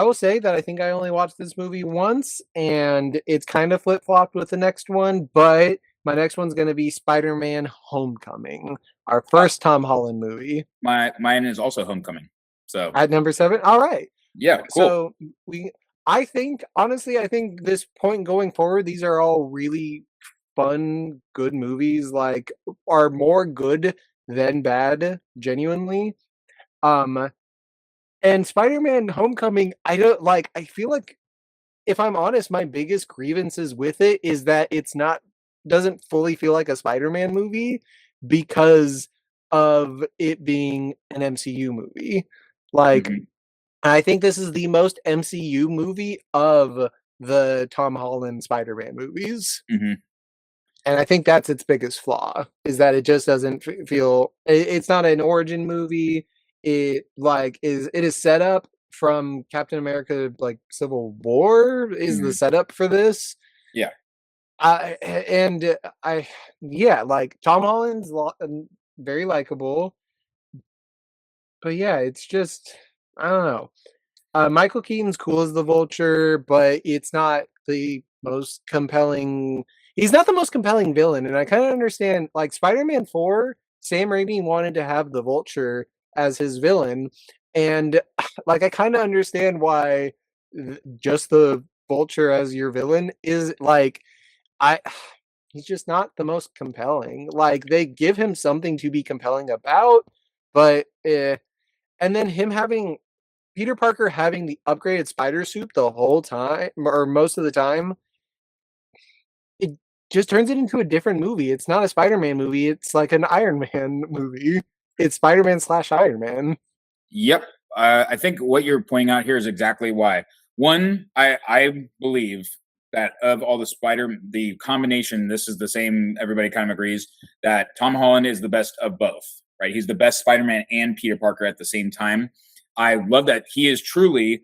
B: will say that I think I only watched this movie once, and it's kind of flip-flopped with the next one, but my next one's gonna be Spider-Man: Homecoming, our first Tom Holland movie.
A: Mine is also Homecoming. So
B: At number 7? All right.
A: yeah, cool.
B: So I think honestly, I think this point going forward, these are all really fun, good movies. Like, are more good than bad, genuinely. Um, and Spider-Man: Homecoming, I don't like. I feel like, if I'm honest, my biggest grievances with it is that it's not doesn't fully feel like a Spider-Man movie because of it being an MCU movie. Like,
A: Hmm.
B: I think this is the most MCU movie of the Tom Holland Spider-Man movies,
A: Hmm.
B: and I think that's its biggest flaw, is that it just doesn't feel it's not an origin movie. It is set up from Captain America, like, Civil War is the
A: Hmm.
B: setup for this.
A: Yeah.
B: And I yeah, like, Tom Holland's very likable, but yeah, it's just I don't know. Michael Keaton's cool as the Vulture, but it's not the most compelling. He's not the most compelling villain, and I kind of understand. Like, Spider-Man 4, Sam Raimi wanted to have the Vulture as his villain, and like, I kind of understand why just the Vulture as your villain is like I. He's just not the most compelling. Like, they give him something to be compelling about, but and then him having Peter Parker having the upgraded spider suit the whole time or most of the time, it just turns it into a different movie. It's not a Spider-Man movie, it's like an Iron Man movie. It's Spider-Man/Iron Man.
A: Yep. I think what you're pointing out here is exactly why. One, I believe that of all the combination, this is the same. Everybody kind of agrees that Tom Holland is the best of both. Right? He's the best Spider-Man and Peter Parker at the same time. I love that he is truly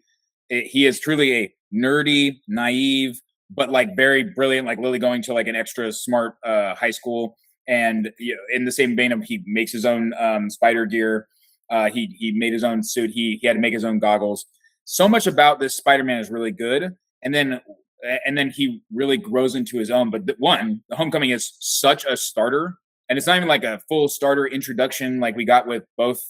A: a nerdy, naive, but like very brilliant, like Lily going to like an extra smart high school. And in the same vein of he makes his own spider gear. He made his own suit. He had to make his own goggles. So much about this Spider-Man is really good, and then he really grows into his own. But the Homecoming is such a starter, and it's not even like a full starter introduction like we got with both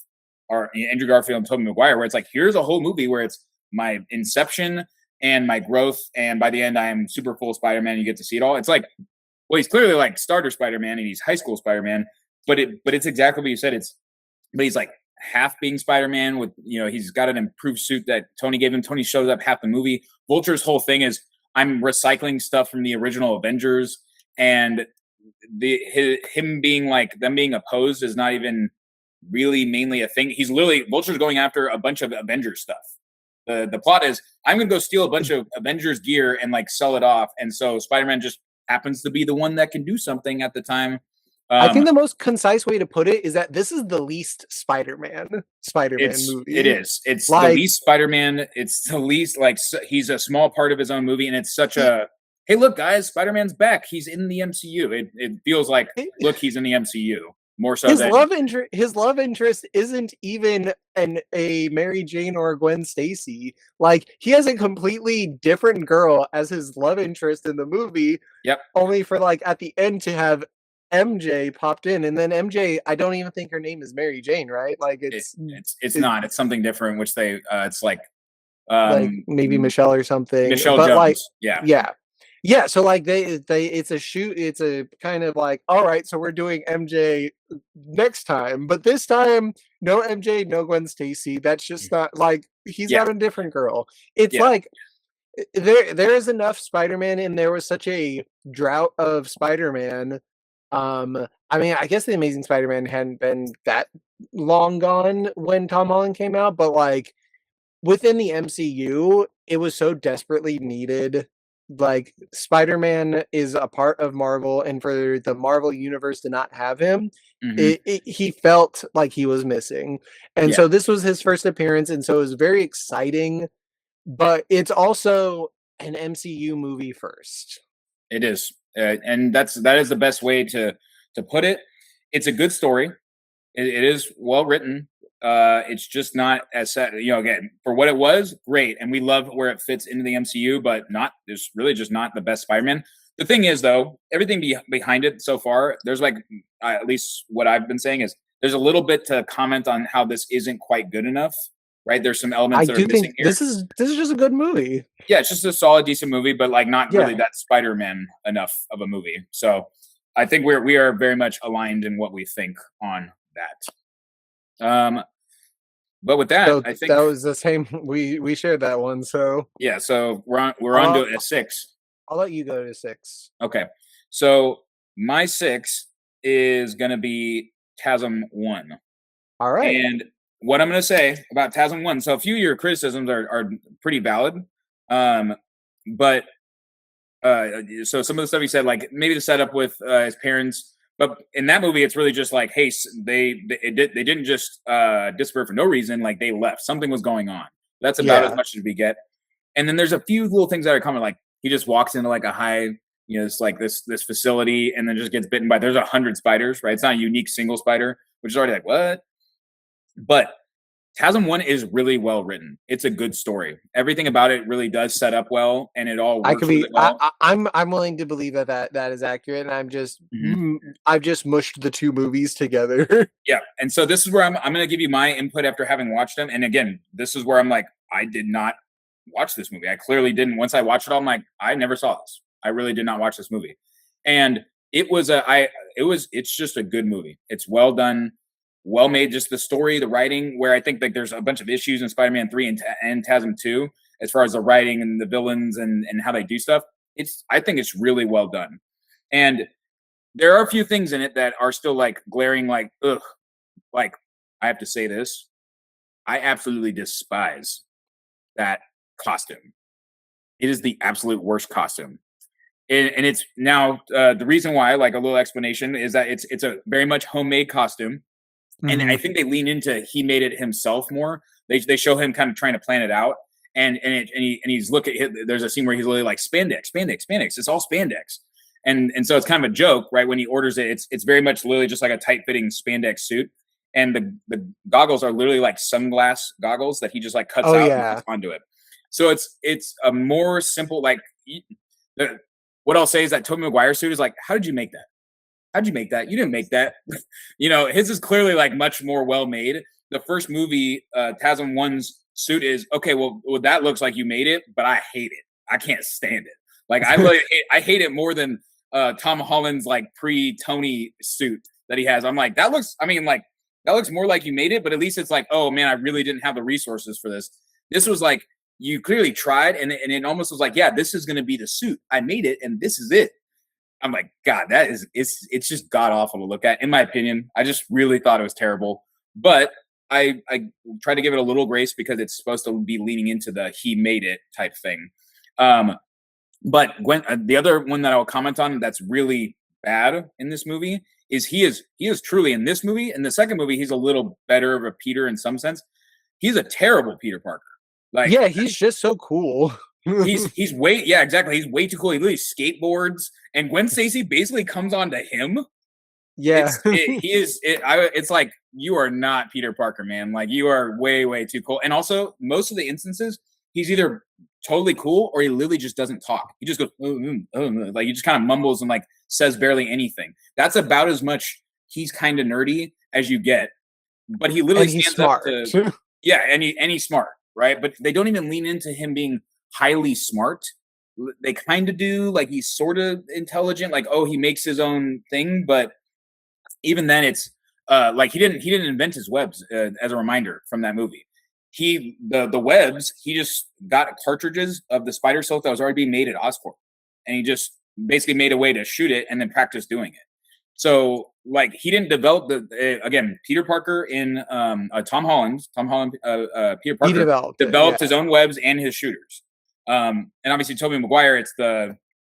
A: our Andrew Garfield and Tobey Maguire, where it's like here's a whole movie where it's my inception and my growth, and by the end I am super full Spider-Man. You get to see it all. It's like, well, he's clearly like starter Spider-Man and he's high school Spider-Man, but it's exactly what you said. But he's like half being Spider-Man with, he's got an improved suit that Tony gave him. Tony shows up half the movie. Vulture's whole thing is I'm recycling stuff from the original Avengers, and him being like them being opposed is not even really mainly a thing. He's literally Vulture's going after a bunch of Avengers stuff. The plot is I'm gonna go steal a bunch of Avengers gear and like sell it off, and so Spider-Man just happens to be the one that can do something at the time.
B: I think the most concise way to put it is that this is the least Spider-Man
A: It
B: movie.
A: is. It's the
B: Like,
A: least Spider-Man. It's the least like he's a small part of his own movie, and it's such a hey, look, guys, Spider-Man's back. He's in the MCU. It feels like
B: it,
A: look, he's in the MCU. more so than
B: His love interest isn't even a Mary Jane or a Gwen Stacy. Like, he has a completely different girl as his love interest in the movie,
A: yep.
B: only for like at the end to have MJ popped in, and then MJ, I don't even think her name is Mary Jane, right? Like,
A: It's not. It's something different, which they it's like
B: maybe Michelle or something.
A: Michelle
B: but
A: Jones.
B: Like,
A: yeah.
B: Yeah, so like they it's a kind of like, all right, so we're doing MJ next time, but this time no MJ, no Gwen Stacy. That's just not like he's got a different girl. It's like there is enough Spider-Man and there was such a drought of Spider-Man. I mean, I guess the Amazing Spider-Man hadn't been that long gone when Tom Holland came out, but like within the MCU, it was so desperately needed. Like, Spider-Man is a part of Marvel, and for the Marvel universe to not have him, he felt like he was missing. And so this was his first appearance, and so it was very exciting, but it's also an MCU movie first.
A: It is. And that is the best way to put it. It's a good story. It is well written. It's just not as set, again, for what it was, great. And we love where it fits into the MCU, but there's really just not the best Spider-Man. The thing is, though, everything behind it so far, there's like, at least what I've been saying is there's a little bit to comment on how this isn't quite good enough, right? There's some elements that are missing here.
B: This is just a good movie.
A: Yeah, it's just a solid, decent movie, but like not really that Spider-Man enough of a movie. So I think we are very much aligned in what we think on that. But with that, I think
B: that was the same. We shared that one. So
A: yeah, so we're on to a 6.
B: I'll let you go to 6.
A: Okay, so my 6 is gonna be TASM 1.
B: All right,
A: and what I'm gonna say about TASM 1. So a few of your criticisms are pretty valid, but so some of the stuff he said, like maybe the setup with his parents. But in that movie, it's really just like, hey, they didn't just disappear for no reason. Like they left. Something was going on. That's about as much as we get. And then there's a few little things that are coming. Like he just walks into like a high, it's like this facility, and then just gets bitten by. There's 100 spiders, right? It's not a unique single spider, which is already like what. But TASM 1 is really well written. It's a good story. Everything about it really does set up well, and it all works really well.
B: I'm willing to believe that is accurate, and I've just mushed the two movies together.
A: Yeah, and so this is where I'm going to give you my input after having watched them. And again, this is where I'm like, I did not watch this movie. I clearly didn't. Once I watched it all, I'm like, I never saw this. I really did not watch this movie, and it's just a good movie. It's well done. Well made, just the story, the writing, where I think like there's a bunch of issues in Spider-Man 3 and TASM 2 as far as the writing and the villains and how they do stuff. I think it's really well done. And there are a few things in it that are still like glaring, like, ugh. Like, I have to say this. I absolutely despise that costume. It is the absolute worst costume. And it's now the reason why, like a little explanation, is that it's a very much homemade costume. And I think they lean into he made it himself more. They show him kind of trying to plan it out, and he's there's a scene where he's literally like spandex. It's all spandex, and so it's kind of a joke, right? When he orders it, it's very much literally just like a tight fitting spandex suit, and the goggles are literally like sunglass goggles that he just like cuts out and puts onto it. So it's a more simple like. What I'll say is that Tobey Maguire suit is like, how did you make that? How'd you make that? You didn't make that. His is clearly like much more well made. The first movie, TASM 1's suit is okay. Well, that looks like you made it, but I hate it. I can't stand it. Like I hate it more than Tom Holland's like pre-Tony suit that he has. I'm like, that looks more like you made it, but at least it's like, oh man, I really didn't have the resources for this. This was like, you clearly tried, and it almost was like, yeah, this is going to be the suit. I made it, and this is it. I'm like, God, it's just god awful to look at, in my opinion. I just really thought it was terrible. But I try to give it a little grace because it's supposed to be leaning into the he made it type thing. But the other one that I'll comment on that's really bad in this movie is he is truly in this movie. In the second movie, he's a little better of a Peter in some sense. He's a terrible Peter Parker. Like,
B: yeah, he's just so cool.
A: he's way exactly. He's way too cool. He literally skateboards, and Gwen Stacy basically comes on to him.
B: Yeah.
A: It's like you are not Peter Parker, man. Like you are way too cool. And also, most of the instances, he's either totally cool or he literally just doesn't talk. He just goes like he just kind of mumbles and like says barely anything. That's about as much he's kind of nerdy as you get. But he literally
B: And he's
A: stands up
B: smart.
A: to yeah, and he's smart, right? But they don't even lean into him being highly smart. They kind of do, like he's sort of intelligent, like oh he makes his own thing, but even then it's like he didn't invent his webs, as a reminder from that movie. The webs, he just got cartridges of the spider silk that was already being made at Oscorp, and he just basically made a way to shoot it and then practice doing it. So like he didn't develop the again Peter Parker in Tom Holland Peter Parker
B: He developed it,
A: developed
B: yeah.
A: his own webs and his shooters. And obviously Tobey Maguire, it's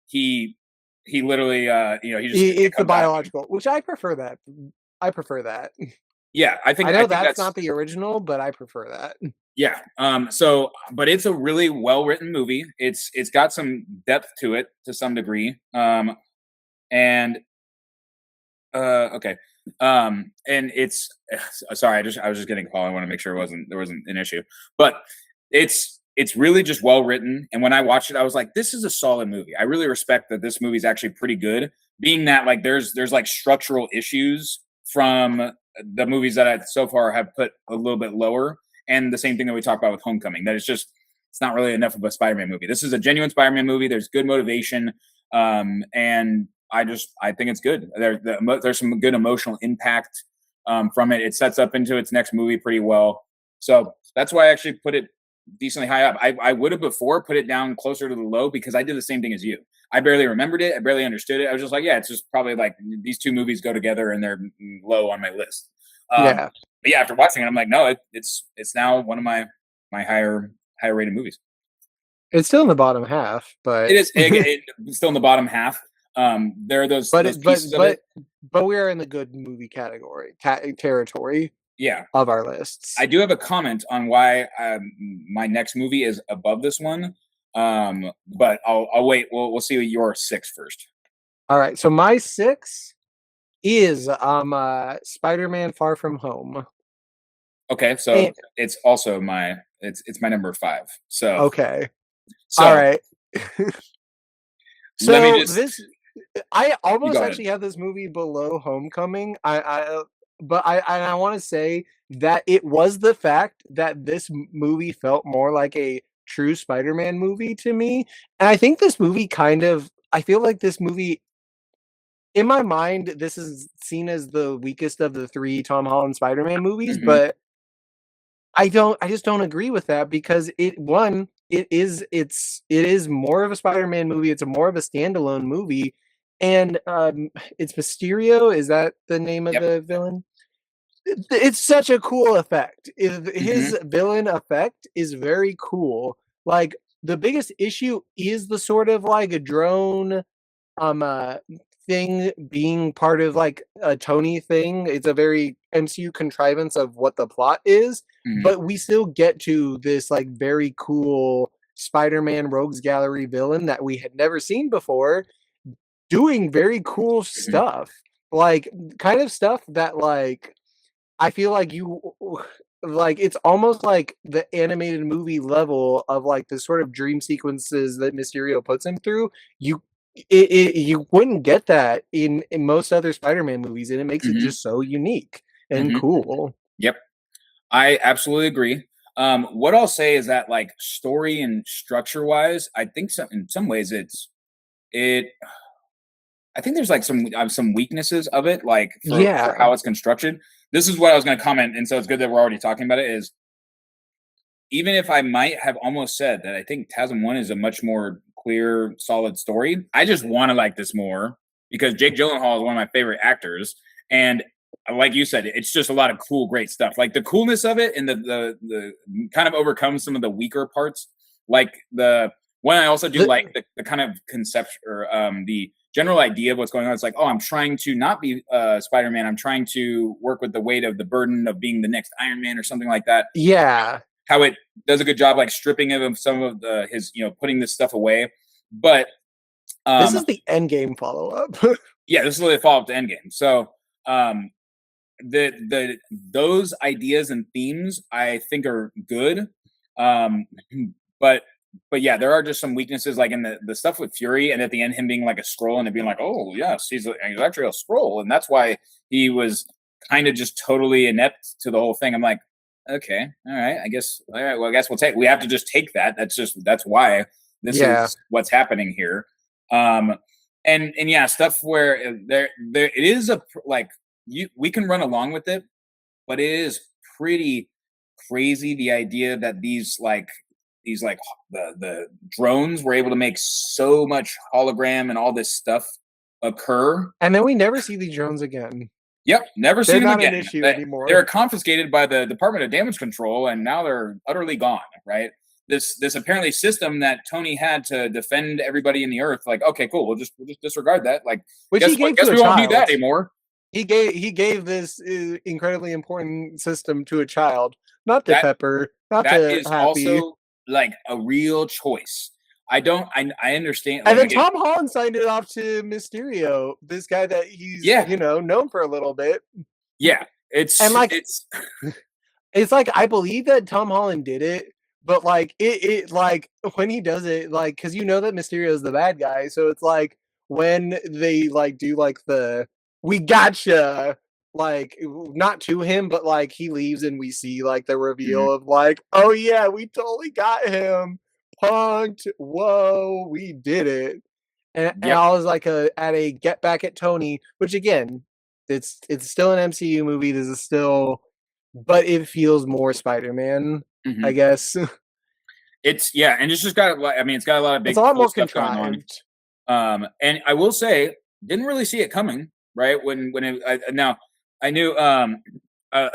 A: he literally he just
B: It's the
A: comes out.
B: biological, which I prefer that. I prefer that.
A: Yeah, I think
B: I know
A: that's
B: that's not the original, but I prefer that.
A: yeah. So but it's a really well written movie. It's got some depth to it to some degree. And okay. And it's sorry, I was just getting a call. I want to make sure there wasn't an issue. But it's really just well written. And when I watched it, I was like, this is a solid movie. I really respect that this movie's actually pretty good. Being that like there's like structural issues from the movies that I so far have put a little bit lower. And the same thing that we talked about with Homecoming, that it's not really enough of a Spider-Man movie. This is a genuine Spider-Man movie. There's good motivation. And I think it's good. There's some good emotional impact from it. It sets up into its next movie pretty well. So that's why I actually put it decently high up. I would have before put it down closer to the low because I did the same thing as you. I barely remembered it. I barely understood it. I was just like, yeah, it's just probably like these two movies go together and they're low on my list.
B: Yeah.
A: But yeah, after watching it, I'm like, no, it's now one of my higher rated movies.
B: It's still in the bottom half, but
A: It is it's still in the bottom half. There are those pieces of it.
B: But we are in the good movie category territory.
A: Yeah,
B: of our lists.
A: I do have a comment on why my next movie is above this one, but I'll wait. We'll see your 6 first.
B: All right, so my 6 is Spider-Man: Far From Home.
A: Okay, so it's also it's my number 5. So
B: okay, all right. So I almost actually had this movie below Homecoming. But I want to say that it was the fact that this movie felt more like a true Spider-Man movie to me. And I think this movie I feel like this movie, in my mind, this is seen as the weakest of the 3 Tom Holland Spider-Man movies, but I just don't agree with that because it is more of a Spider-Man movie. It's more of a standalone movie. And it's Mysterio. Is that the name of the villain? It's such a cool effect. His villain effect is very cool. Like the biggest issue is the sort of like a drone thing being part of like a Tony thing. It's a very MCU contrivance of what the plot is, but we still get to this like very cool Spider-Man Rogues Gallery villain that we had never seen before doing very cool stuff. Like kind of stuff that like I feel like it's almost like the animated movie level of like the sort of dream sequences that Mysterio puts him through. You wouldn't get that in most other Spider-Man movies, and it makes it just so unique and cool.
A: Yep, I absolutely agree. What I'll say is that like story and structure wise, I think in some ways I think there's like some weaknesses of it, like for how it's constructed. This is what I was going to comment, and so it's good that we're already talking about it. Is even if I might have almost said that I think TASM 1 is a much more clear, solid story, I just want to like this more because Jake Gyllenhaal is one of my favorite actors, and like you said, it's just a lot of cool, great stuff. Like the coolness of it and the kind of overcomes some of the weaker parts. Like the one I also do like the kind of concept or the general idea of what's going on. It's like, oh, I'm trying to not be Spider-Man. I'm trying to work with the weight of the burden of being the next Iron Man or something like that.
B: Yeah.
A: How it does a good job, like stripping him of some of his, putting this stuff away. But
B: this is the Endgame follow-up.
A: Yeah, this is the follow-up to Endgame. So um, the those ideas and themes I think are good. Um, but yeah, there are just some weaknesses like in the stuff with Fury, and at the end him being like a scroll and it being like, oh yes, he's actually a scroll, and that's why he was kind of just totally inept to the whole thing. I'm like, okay, all right, I guess, all right, well, I guess we have to just take that. That's why this
B: Yeah.
A: is what's happening here. Um, and yeah, stuff where there it is like we can run along with it, but it is pretty crazy the idea that these like the drones were able to make so much hologram and all this stuff occur.
B: And then we never see these drones again.
A: Yep, never
B: They're
A: seen them
B: not an
A: again.
B: issue
A: They were
B: anymore.
A: confiscated by the Department of Damage Control, and now they're utterly gone. Right? This apparently system that Tony had to defend everybody in the Earth. Like, okay, cool, we'll just disregard that. Like,
B: Which he
A: guess what?
B: gave
A: Guess
B: to a
A: we won't need that
B: child.
A: anymore.
B: He gave this incredibly important system to a child, not to
A: That
B: Pepper, not
A: that
B: to
A: is
B: Happy.
A: also like a real choice. I understand.
B: And
A: Like,
B: then
A: again,
B: Tom Holland signed it off to Mysterio, this guy that he's,
A: yeah,
B: known for a little bit.
A: yeah.
B: And like
A: It's
B: it's like I believe that Tom Holland did it, but like it like when he does it, like because you know that Mysterio is the bad guy, so it's like when they like do like the "we gotcha," like not to him, but like he leaves and we see like the
A: mhm,
B: reveal of like, oh yeah, we totally got him, punked. Whoa, we did it. And
A: yep.
B: I was like at a get back at Tony, which again, it's still an MCU movie. This is still, but it feels more Spider-Man, I
A: Mhm.
B: guess.
A: It's yeah, and it's just got I mean, it's got a lot of
B: It's a
A: big
B: lot
A: cool
B: more
A: stuff going on.
B: contrived.
A: And I will say, didn't really see it coming, right? When now I knew uh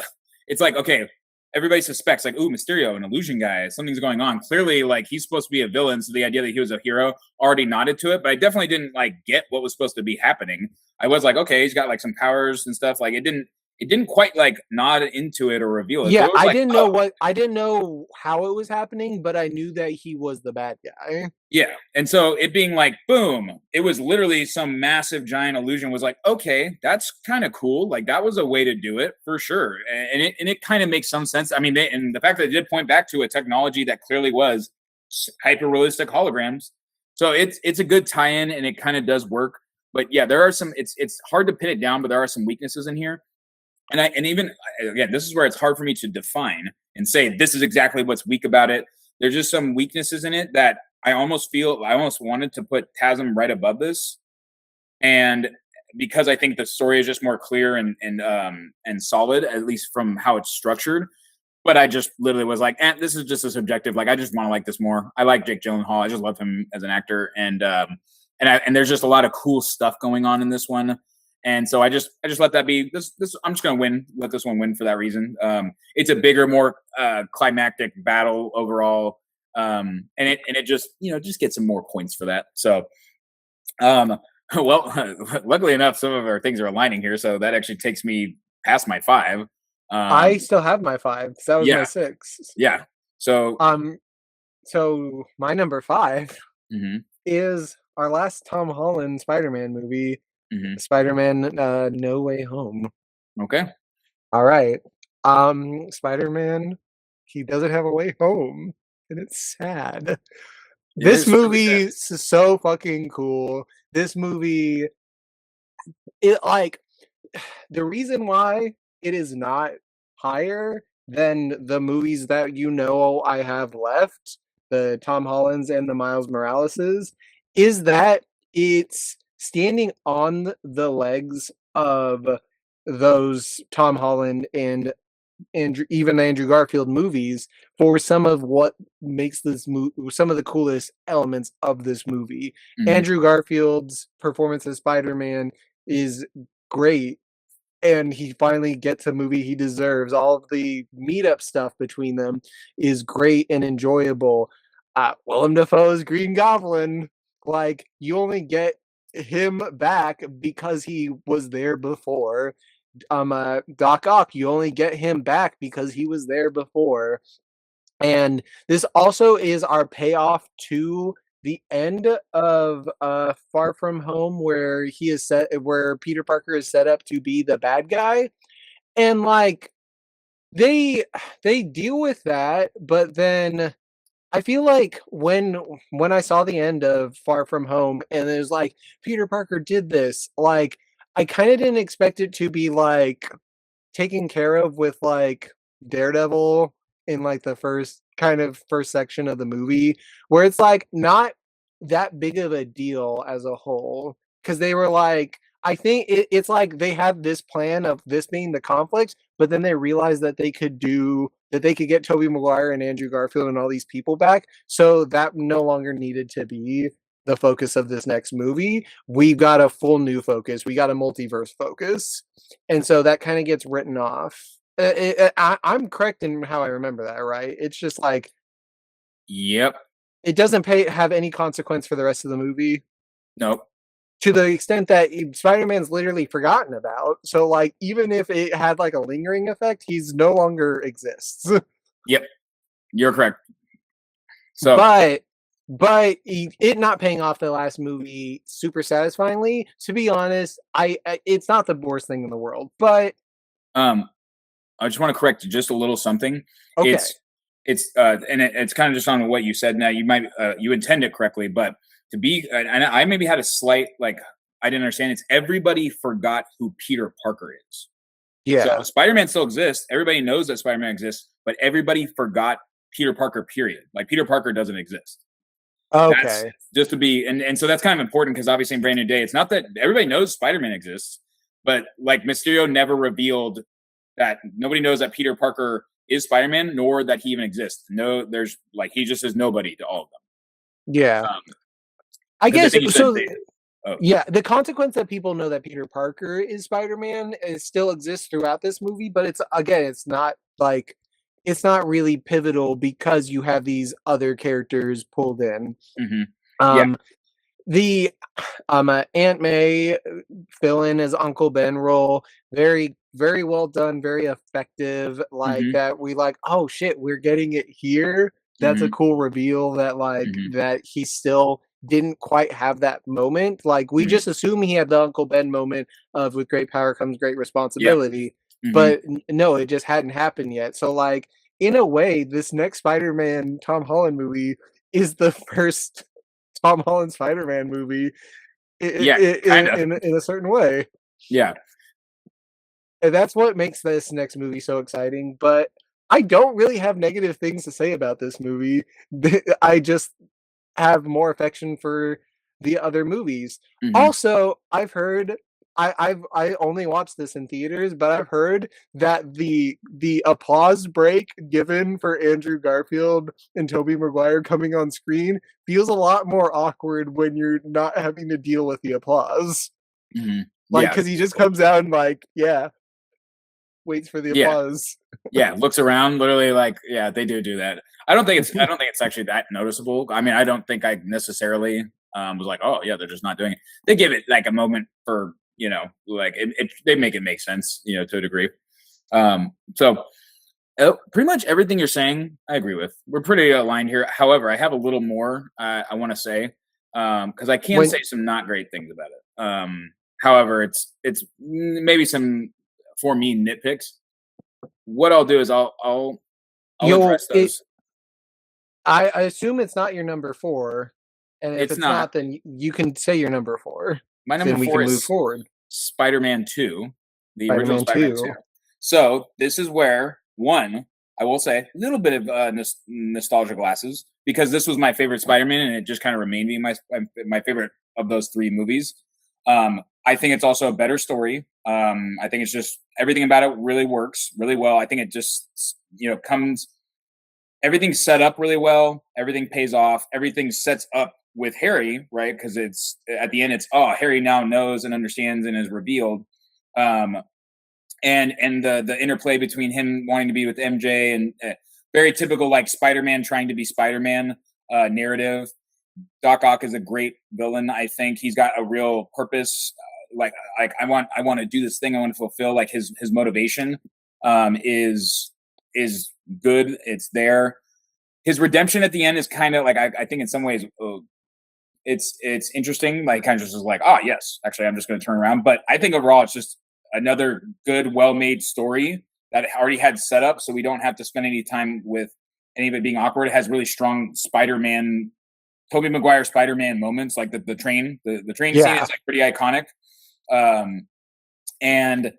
A: it's like, okay, everybody suspects like, ooh, Mysterio, an illusion guy, something's going on. Clearly, like he's supposed to be a villain, so the idea that he was a hero already nodded to it, but I definitely didn't like get what was supposed to be happening. I was like, okay, he's got like some powers and stuff. Like it didn't quite like nod into it or reveal it. So
B: Yeah,
A: it was like, oh,
B: I didn't know how it was happening, but I knew that he was the bad guy.
A: yeah. And so it being like, boom, it was literally some massive giant illusion was like, okay, that's kind of cool. Like that was a way to do it for sure. And it kind of makes some sense. I mean, and the fact that it did point back to a technology that clearly was hyper realistic holograms. So it's a good tie-in and it kind of does work. But yeah, there are some it's hard to pin it down, but there are some weaknesses in here. And even again, this is where it's hard for me to define and say this is exactly what's weak about it. There's just some weaknesses in it that I almost wanted to put TASM right above this, and because I think the story is just more clear and solid, at least from how it's structured. But I just literally was like, this is just a subjective. Like I just want to like this more. I like Jake Gyllenhaal. I just love him as an actor, and there's just a lot of cool stuff going on in this one. And so I just let that be. This I'm just gonna win. Let this one win for that reason. It's a bigger, more climactic battle overall, and it just just gets some more points for that. So um, well, luckily enough, some of our things are aligning here, so that actually takes me past my five.
B: I
A: Um,
B: still have my 5. So that was my
A: yeah,
B: 6.
A: yeah. So,
B: Um, so my number 5
A: mhm,
B: is our last Tom Holland Spider-Man movie,
A: mhm,
B: Spider-Man No Way Home.
A: okay.
B: All right. Spider-Man, he doesn't have a way home, and it's sad.
A: It
B: This
A: is really sad.
B: movie is so fucking cool. This movie, it like the reason why it is not higher than the movies that I have left, the Tom Hollands and the Miles Moraleses, is that it's standing on the legs of those Tom Holland and Andrew Garfield movies for some of what makes this some of the coolest elements of this movie.
A: Mhm,
B: Andrew Garfield's performance as Spider-Man is great, and he finally gets a movie he deserves. All of the meetup stuff between them is great and enjoyable. Willem Dafoe's Green Goblin, like you only get him back because he was there before. Doc Ock, you only get him back because he was there before. And this also is our payoff to the end of Far From Home, where where Peter Parker is set up to be the bad guy, and like they they deal with that, but then I feel like when I saw the end of Far From Home and it was like Peter Parker did this, like I kind of didn't expect it to be like taken care of with like Daredevil in like the first section of the movie, where it's like not that big of a deal as a whole, because they were like, I think it's like they had this plan of this being the conflict, but then they realized that they could get Tobey Maguire and Andrew Garfield and all these people back, so that no longer needed to be the focus of this next movie. We got a full new focus. We got a multiverse focus, and so that kind of gets written off. I'm correct in how I remember that, right? It's just like
A: Yep.
B: it doesn't have any consequence for the rest of the movie,
A: Nope.
B: to the extent that Spider-Man's literally forgotten about. So like even if it had like a lingering effect, he's no longer exists.
A: Yep. You're correct. So
B: But it not paying off the last movie super satisfyingly, to be honest, I it's not the worst thing in the world, but
A: I just want to correct just a little something.
B: okay.
A: It's kind of just on what you said. Now you might you intend it correctly, but to be and I maybe had a slight like I didn't understand. It's everybody forgot who Peter Parker is.
B: Yeah.
A: So Spider-Man still exists. Everybody knows that Spider-Man exists, but everybody forgot Peter Parker. Period. Like Peter Parker doesn't exist.
B: Okay.
A: That's just to be and so that's kind of important because obviously in Brand New Day, it's not that everybody knows Spider-Man exists, but like Mysterio never revealed that nobody knows that Peter Parker is Spider-Man, nor that he even exists. No, there's like he just is nobody to all of them.
B: Yeah. I
A: 'Cause
B: guess
A: think you said
B: so.
A: oh,
B: Yeah, the consequence that people know that Peter Parker is Spider-Man still exists throughout this movie, but it's not like it's not really pivotal because you have these other characters pulled in.
A: mhm. Yeah.
B: Um, the Aunt May fill in as Uncle Ben role, very very well done, very effective. Like
A: Mhm.
B: that, we like, oh shit, we're getting it here. That's a
A: Mhm.
B: cool reveal that like
A: Mhm.
B: that he still didn't quite have that moment. Like we
A: Mhm.
B: just assume he had the Uncle Ben moment of with great power comes great
A: Yeah.
B: responsibility,
A: Mhm.
B: but no, it just hadn't happened yet. So like in a way, this next Spider-Man Tom Holland movie is the first Tom Holland Spider-Man movie
A: Yeah, kinda.
B: in a certain way.
A: Yeah.
B: And that's what makes this next movie so exciting. But I don't really have negative things to say about this movie. I just have more affection for the other movies.
A: Mhm.
B: Also, I've heard I only watched this in theaters, but I've heard that the applause break given for Andrew Garfield and Tobey Maguire coming on screen feels a lot more awkward when you're not having to deal with the applause.
A: Mhm.
B: Like,
A: Yeah.
B: because he just comes out and like, yeah, waits for the
A: Yeah.
B: applause.
A: Yeah, looks around literally like yeah, they do that. I don't think it's actually that noticeable. I mean, I don't think I necessarily was like, "Oh, yeah, they're just not doing it." They give it like a moment for, like they make it make sense, to a degree. So pretty much everything you're saying, I agree with. We're pretty aligned here. However, I have a little more I want to say because I can
B: When
A: say some not great things about it. However, it's maybe some for me nitpicks. What I'll do is I'll
B: you'll
A: address those.
B: I assume it's not your number 4, and if
A: It's
B: it's
A: not.
B: not, then you can say your number 4,
A: My number
B: then we
A: four
B: can move
A: is
B: forward.
A: Spider-Man 2, the original
B: Spider-Man
A: Spider-Man 2.
B: 2.
A: So this is where one, I will say, a little bit of nostalgia glasses because this was my favorite Spider-Man, and it just kind of remained me my favorite of those three movies. I think it's also a better story. I think it's just everything about it really works really well. I think it just comes everything's set up really well. Everything pays off. Everything sets up with Harry, right? Because it's at the end, it's Harry now knows and understands and is revealed. Um, and the interplay between him wanting to be with MJ and very typical like Spider-Man trying to be Spider-Man narrative. Doc Ock is a great villain. I think he's got a real purpose. Like I want to do this thing. I want to fulfill like his motivation is good. It's there. His redemption at the end is kind of like I think in some ways it's interesting. Like kind of just like, oh yes, actually, I'm just going to turn around. But I think overall, it's just another good, well-made story that already had setup, so we don't have to spend any time with any of it being awkward. It has really strong Spider-Man, Tobey Maguire Spider-Man moments, like the train, the train scene
B: Yeah.
A: is like pretty iconic. Um, and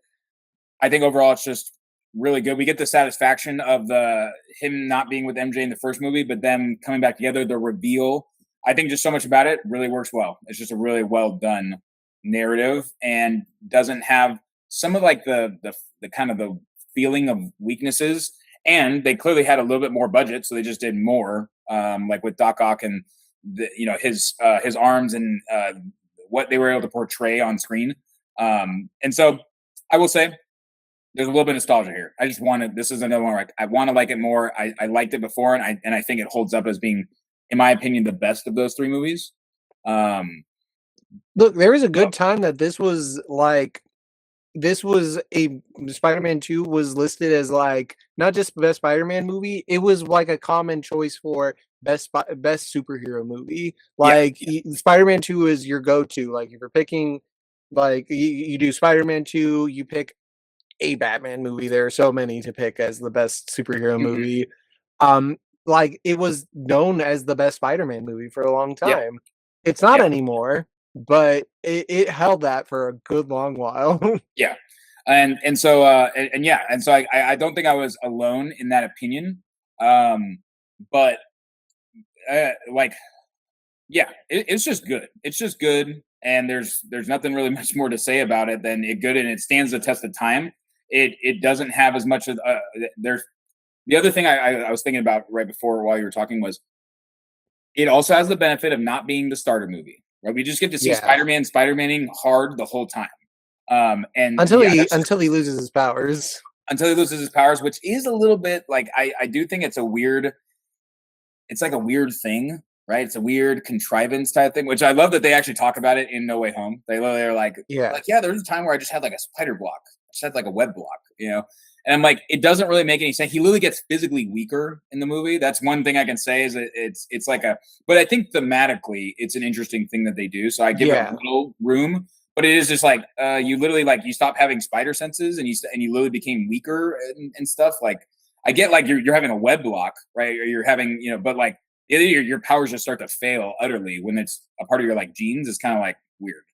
A: I think overall it's just really good. We get the satisfaction of the him not being with MJ in the first movie, but them coming back together, the reveal. I think just so much about it really works well. It's just a really well done narrative and doesn't have some of like the kind of the feeling of weaknesses. And they clearly had a little bit more budget, so they just did more, like with Doc Ock and his arms and what they were able to portray on screen. And so I will say there's a little bit of nostalgia here. I just wanted this is another one where I want to like it more. I liked it before, and I think it holds up as being, in my opinion, the best of those three movies. Um,
B: Look, there was a
A: so,
B: good time that this was a Spider-Man 2 was listed as like not just best Spider-Man movie, it was like a common choice for best superhero movie.
A: yeah,
B: Like Spider-Man 2 is your go-to. Like if you're picking like you do Spider-Man 2, you pick a Batman movie. There are so many to pick as the best superhero
A: mhm,
B: movie. Um, like it was known as the best Spider-Man movie for a long
A: yeah,
B: time. It's not
A: yeah,
B: anymore, but it held that for a good long while.
A: yeah. And so and yeah, and so I don't think I was alone in that opinion. But like yeah, it's just good. It's just good, and there's nothing really much more to say about it than it good, and it stands the test of time. It doesn't have as much of there's the other thing I was thinking about right before while you were talking was it also has the benefit of not being the starter movie. Right, we just get to see
B: Yeah.
A: Spider-Maning hard the whole time. And yeah, that's
B: Until he loses his powers.
A: until he loses his powers, which is a little bit like I do think it's a weird it's like a weird thing, right? It's a weird contrivance type thing, which I love that they actually talk about it in No Way Home. They literally are
B: Yeah.
A: yeah, there was a time where I just had like a spider block, I just had like a web block, you know. And I'm like, it doesn't really make any sense. He literally gets physically weaker in the movie. That's one thing I can say is that it's like a, but I think thematically it's an interesting thing that they do. So I give it a
B: Yeah.
A: little room, but it is just like you literally like you stop having spider senses and you literally became weaker and stuff. Like I get like you're having a web block, right? Or you're having, you know, but like either your powers just start to fail utterly when it's a part of your like genes is kind of like weird.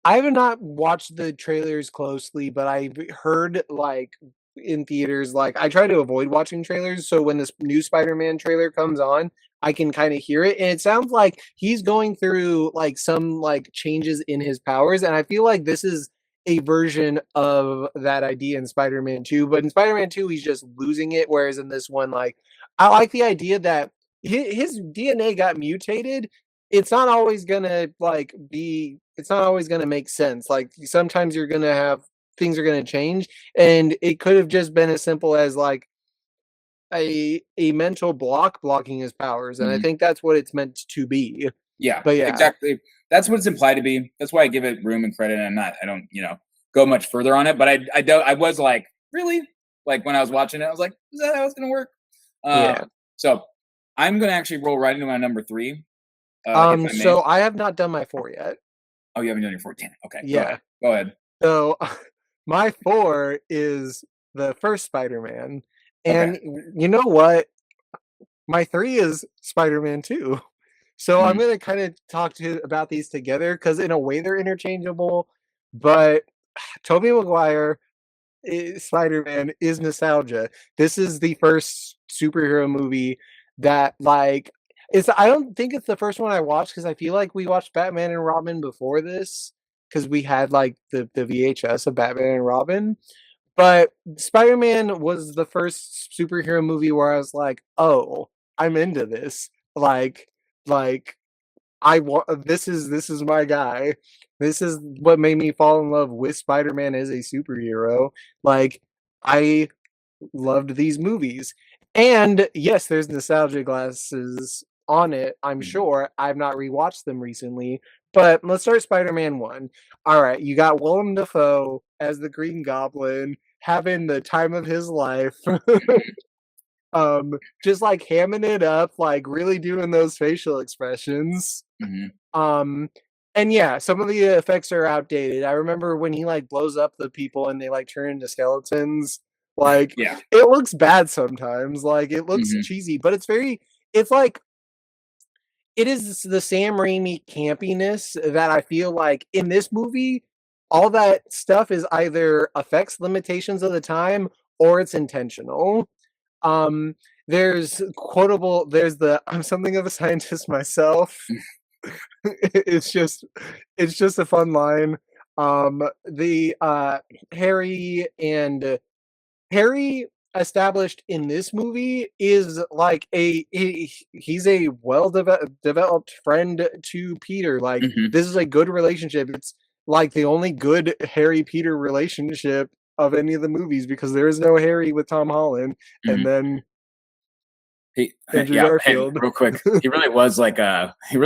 B: I have not watched the trailers closely, but I've heard like in theaters, like I try to avoid watching trailers. So when this new Spider-Man trailer comes on, I can kind of hear it. And it sounds like he's going through like some like changes in his powers. And I feel like this is a version of that idea in Spider-Man 2. But in Spider-Man 2, he's just losing it. Whereas in this one, like I like the idea that his DNA got mutated. It's not always gonna like be it's not always gonna make sense. Like sometimes you're gonna have things are gonna change, and it could have just been as simple as like a mental block blocking his powers, and I
A: Mhm.
B: think that's what it's meant to be.
A: Yeah,
B: But yeah,
A: exactly. That's what it's implied to be. That's why I give it room and credit. And I don't, go much further on it. But I don't. I was like, really, like when I was watching it, I was like, is that how it's gonna work?
B: yeah.
A: So I'm gonna actually roll right into my number three, if I may.
B: So I have not done my 4 yet.
A: Oh, you haven't done your 14. Okay, go ahead.
B: Yeah.
A: Go ahead.
B: So my 4 is the first Spider-Man,
A: Okay.
B: and you know what? My 3 is Spider-Man 2. So I'm
A: Mhm.
B: gonna kinda talk to about these together because in a way they're interchangeable, but Tobey Maguire Spider-Man is nostalgia. This is the first superhero movie that, like it's I don't think it's the first one I watched because I feel like we watched Batman and Robin before this because we had, like, the VHS of Batman and Robin, but Spider-Man was the first superhero movie where I was like, "Oh, I'm into this." Like, I want this is my guy. This is what made me fall in love with Spider-Man as a superhero. Like, I loved these movies. And yes, there's nostalgia glasses on it, I'm
A: Mhm.
B: sure. I've not rewatched them recently, but let's start Spider-Man 1. All right, you got Willem Dafoe as the Green Goblin having the time of his life. just like hamming it up, like really doing those facial expressions.
A: Hmm.
B: Um, and yeah, some of the effects are outdated. I remember when he like blows up the people and they like turn into skeletons. Like
A: Yeah.
B: it looks bad sometimes. Like it looks
A: Hmm.
B: cheesy, but it's like it is the Sam Raimi campiness that I feel like in this movie, all that stuff is either effects limitations of the time or it's intentional. Um, there's the I'm something of a scientist myself. it's just it's just a fun line. The Harry and Harry established in this movie is like he's a developed friend to Peter. Like
A: Hmm.
B: this is a good relationship. It's like the only good Harry Peter relationship of any of the movies because there is no Harry with Tom Holland and
A: Hmm.
B: then
A: He,
B: Andrew
A: yeah, hey,
B: Garfield.
A: real quick. He really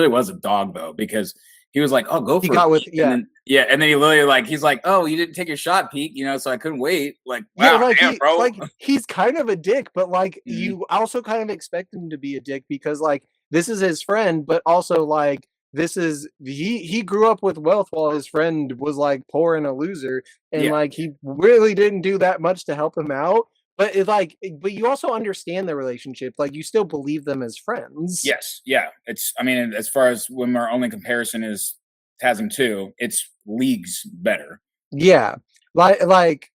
A: was a dog though, because he was like, "Oh, go
B: He
A: for it,
B: got with
A: Pete," and
B: yeah.
A: then yeah, and then he literally like he's like, "Oh, you didn't take your shot, Pete," so I couldn't wait. Like,
B: Yeah,
A: wow, damn, bro.
B: he's kind of a dick, but like
A: Hmm.
B: you also kind of expect him to be a dick because like this is his friend, but also like this is he grew up with wealth while his friend was like poor and a loser, and
A: Yeah.
B: like he really didn't do that much to help him out. But but you also understand the relationship, like you still believe them as friends.
A: Yes. Yeah. It's. I mean, as far as when our only comparison is TASM 2, it's leagues better.
B: Yeah, like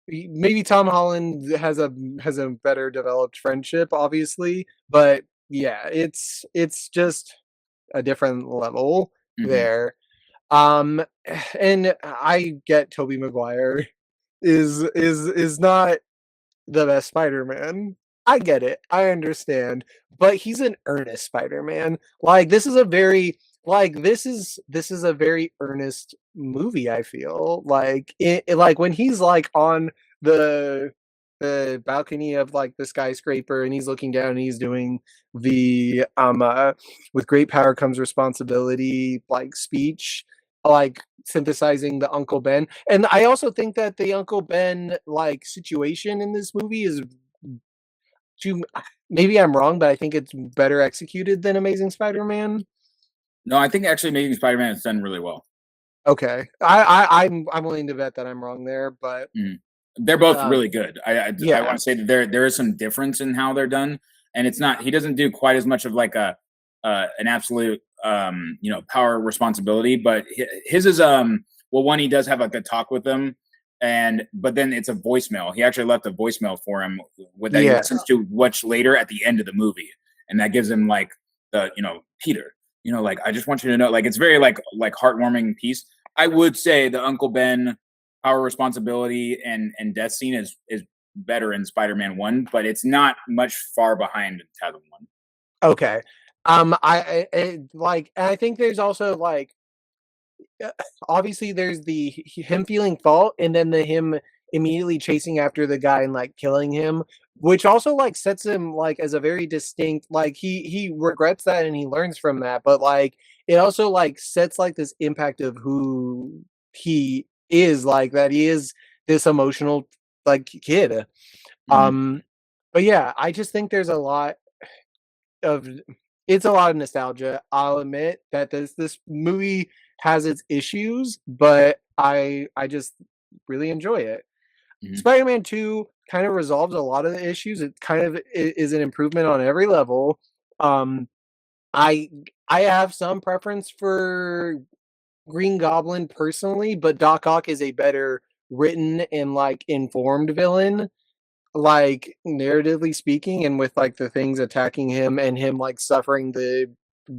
B: maybe Tom Holland has a better developed friendship, obviously, but yeah, it's just a different level
A: Hmm.
B: there. Um, and I get Toby Maguire is not the best Spider-Man. I get it. I understand. But he's an earnest Spider-Man. Like this is a very earnest movie, I feel. Like like when he's like on the the balcony of like the skyscraper and he's looking down and he's doing the with great power comes responsibility like speech like synthesizing the Uncle Ben. And I also think that the Uncle Ben like situation in this movie is too maybe I'm wrong, but I think it's better executed than Amazing Spider-Man.
A: No, I think actually Amazing Spider-Man is done really well.
B: Okay. I'm willing to bet that I'm wrong there, but
A: Mhm. They're both
B: um
A: really good. I
B: yeah.
A: want to say that there is some difference in how they're done, and it's not. He doesn't do quite as much of like a an absolute power responsibility, but his is well, one, he does have like a talk with them, and but then it's a voicemail. He actually left a voicemail for him with that he
B: Yeah.
A: listens to much later at the end of the movie, and that gives him like the Peter, like, I just want you to know, like, it's very like heartwarming piece. I would say the Uncle Ben power responsibility and death scene is better in Spider-Man 1, but it's not much far behind Tasm 1.
B: Okay. Like and I think there's also like uh, obviously there's the him feeling fault and then the him immediately chasing after the guy and like killing him, which also like sets him like as a very distinct like he regrets that and he learns from that, but like it also like sets like this impact of who he is, like that he is this emotional like kid.
A: Mhm.
B: um but yeah, I just think there's a lot of it's a lot of nostalgia. I'll admit that this movie has its issues, but I just really enjoy it.
A: Mhm.
B: Spider-Man 2 kind of resolves a lot of the issues. It kind of is an improvement on every level. Um, I I have some preference for Green Goblin personally, but Doc Ock is a better written and like informed villain, like narratively speaking, and with like the things attacking him and him like suffering the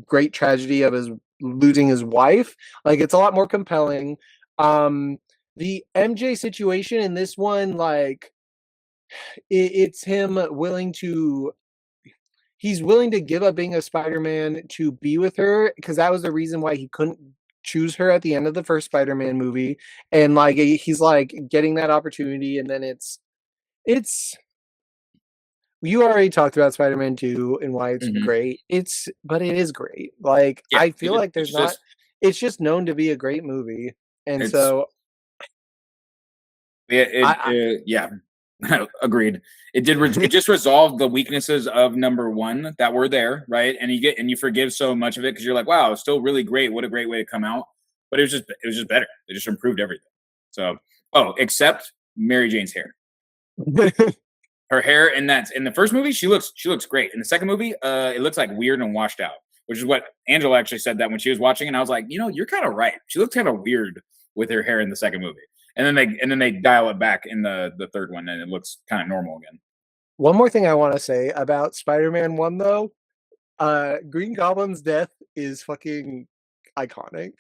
B: great tragedy of his losing his wife, like it's a lot more compelling. The MJ situation in this one, like it's him willing to he's willing to give up being a Spider-Man to be with her because that was the reason why he couldn't choose her at the end of the first Spider-Man movie, and like he's like getting that opportunity, and then it's you already talked about Spider-Man 2 and why it's
A: Mhm.
B: great. But it is great. Like,
A: Yeah,
B: I feel like there's
A: it's
B: not
A: just
B: it's just known to be a great movie. And
A: it's
B: so
A: yeah,
B: I
A: yeah. Agreed. It did. It just resolved the weaknesses of number one that were there, right? And you forgive so much of it because you're like, wow, it's still really great. What a great way to come out. But it was just better. It just improved everything. So, except Mary Jane's hair. Her hair in the first movie, she looks great. In the second movie, it looks like weird and washed out, which is what Angela actually said that when she was watching, and I was like, you're kind of right. She looks kind of weird with her hair in the second movie, and then they dial it back in the third one, and it looks kind of normal again.
B: One more thing I want to say about Spider-Man 1 though, Green Goblin's death is fucking iconic.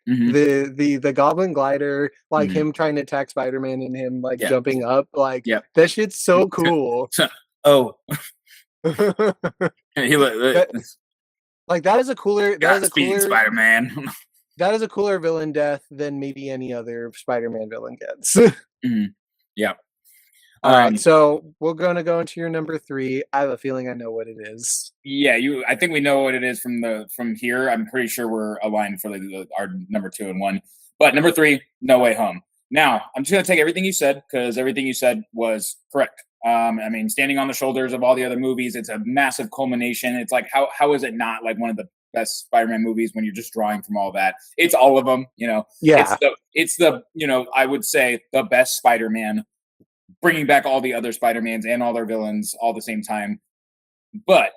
A: Mhm.
B: The Goblin glider, like
A: Mhm.
B: him trying to attack Spider-Man and him like
A: Yeah.
B: jumping up, like
A: Yep.
B: that shit's so cool.
A: Oh, he
B: That like that is a cooler
A: Godspeed, Spider-Man.
B: that is a cooler villain death than maybe any other Spider-Man villain gets.
A: Mhm. Yeah.
B: All right,
A: Um,
B: so we're gonna go into your number 3. I have a feeling I know what it is.
A: yeah, I think we know what it is from here. I'm pretty sure we're aligned for our number 2 and 1. But number 3, No Way Home. Now, I'm just gonna take everything you said because everything you said was correct. I mean, standing on the shoulders of all the other movies, it's a massive culmination. It's like how is it not like one of the best Spider-Man movies when you're just drawing from all that? It's all of them, It's
B: Yeah,
A: the I would say the best Spider-Man, bringing back all the other Spider-Mans and all their villains all at the same time. But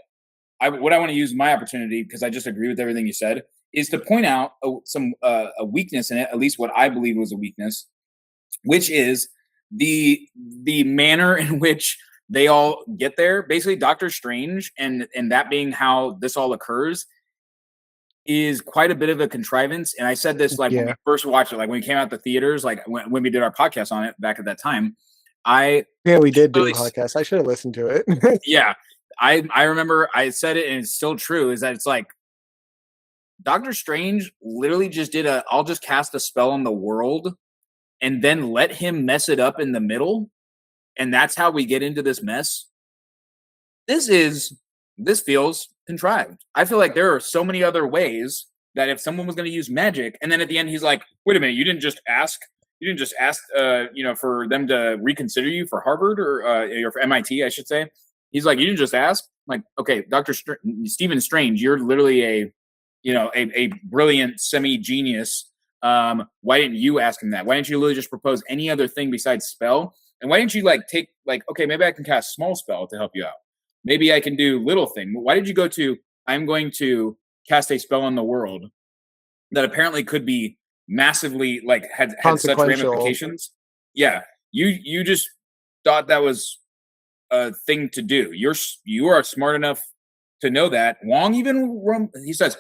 A: what I want to use my opportunity, because I just agree with everything you said, is to point out a weakness in it, at least what I believe was a weakness, which is the manner in which they all get there. Basically, Doctor Strange and that being how this all occurs is quite a bit of a contrivance. And I said this like when we
B: yeah,
A: first watched it, like when we came out the theaters, like when we did our podcast on it back at that time. I
B: yeah. We did do a
A: really
B: podcast. I should have listened to it.
A: Yeah, I remember I said it, and it's still true. Is that it's like Doctor Strange literally just did I'll just cast a spell on the world, and then let him mess it up in the middle, and that's how we get into this mess. This is this feels contrived. I feel like there are so many other ways that if someone was going to use magic, and then at the end he's like, "Wait a minute, you didn't just ask." You didn't just ask, for them to reconsider you for Harvard or for MIT, I should say. He's like, you didn't just ask. I'm like, okay, Stephen Strange, you're literally a brilliant semi genius. Why didn't you ask him that? Why didn't you literally just propose any other thing besides spell? And why didn't you take okay, maybe I can cast small spell to help you out. Maybe I can do little thing. Why did you go to? I'm going to cast a spell on the world that apparently could be massively had such
B: Consequential.
A: ramifications. Yeah, you just thought that was a thing to do. You are smart enough to know that. Wong even he says,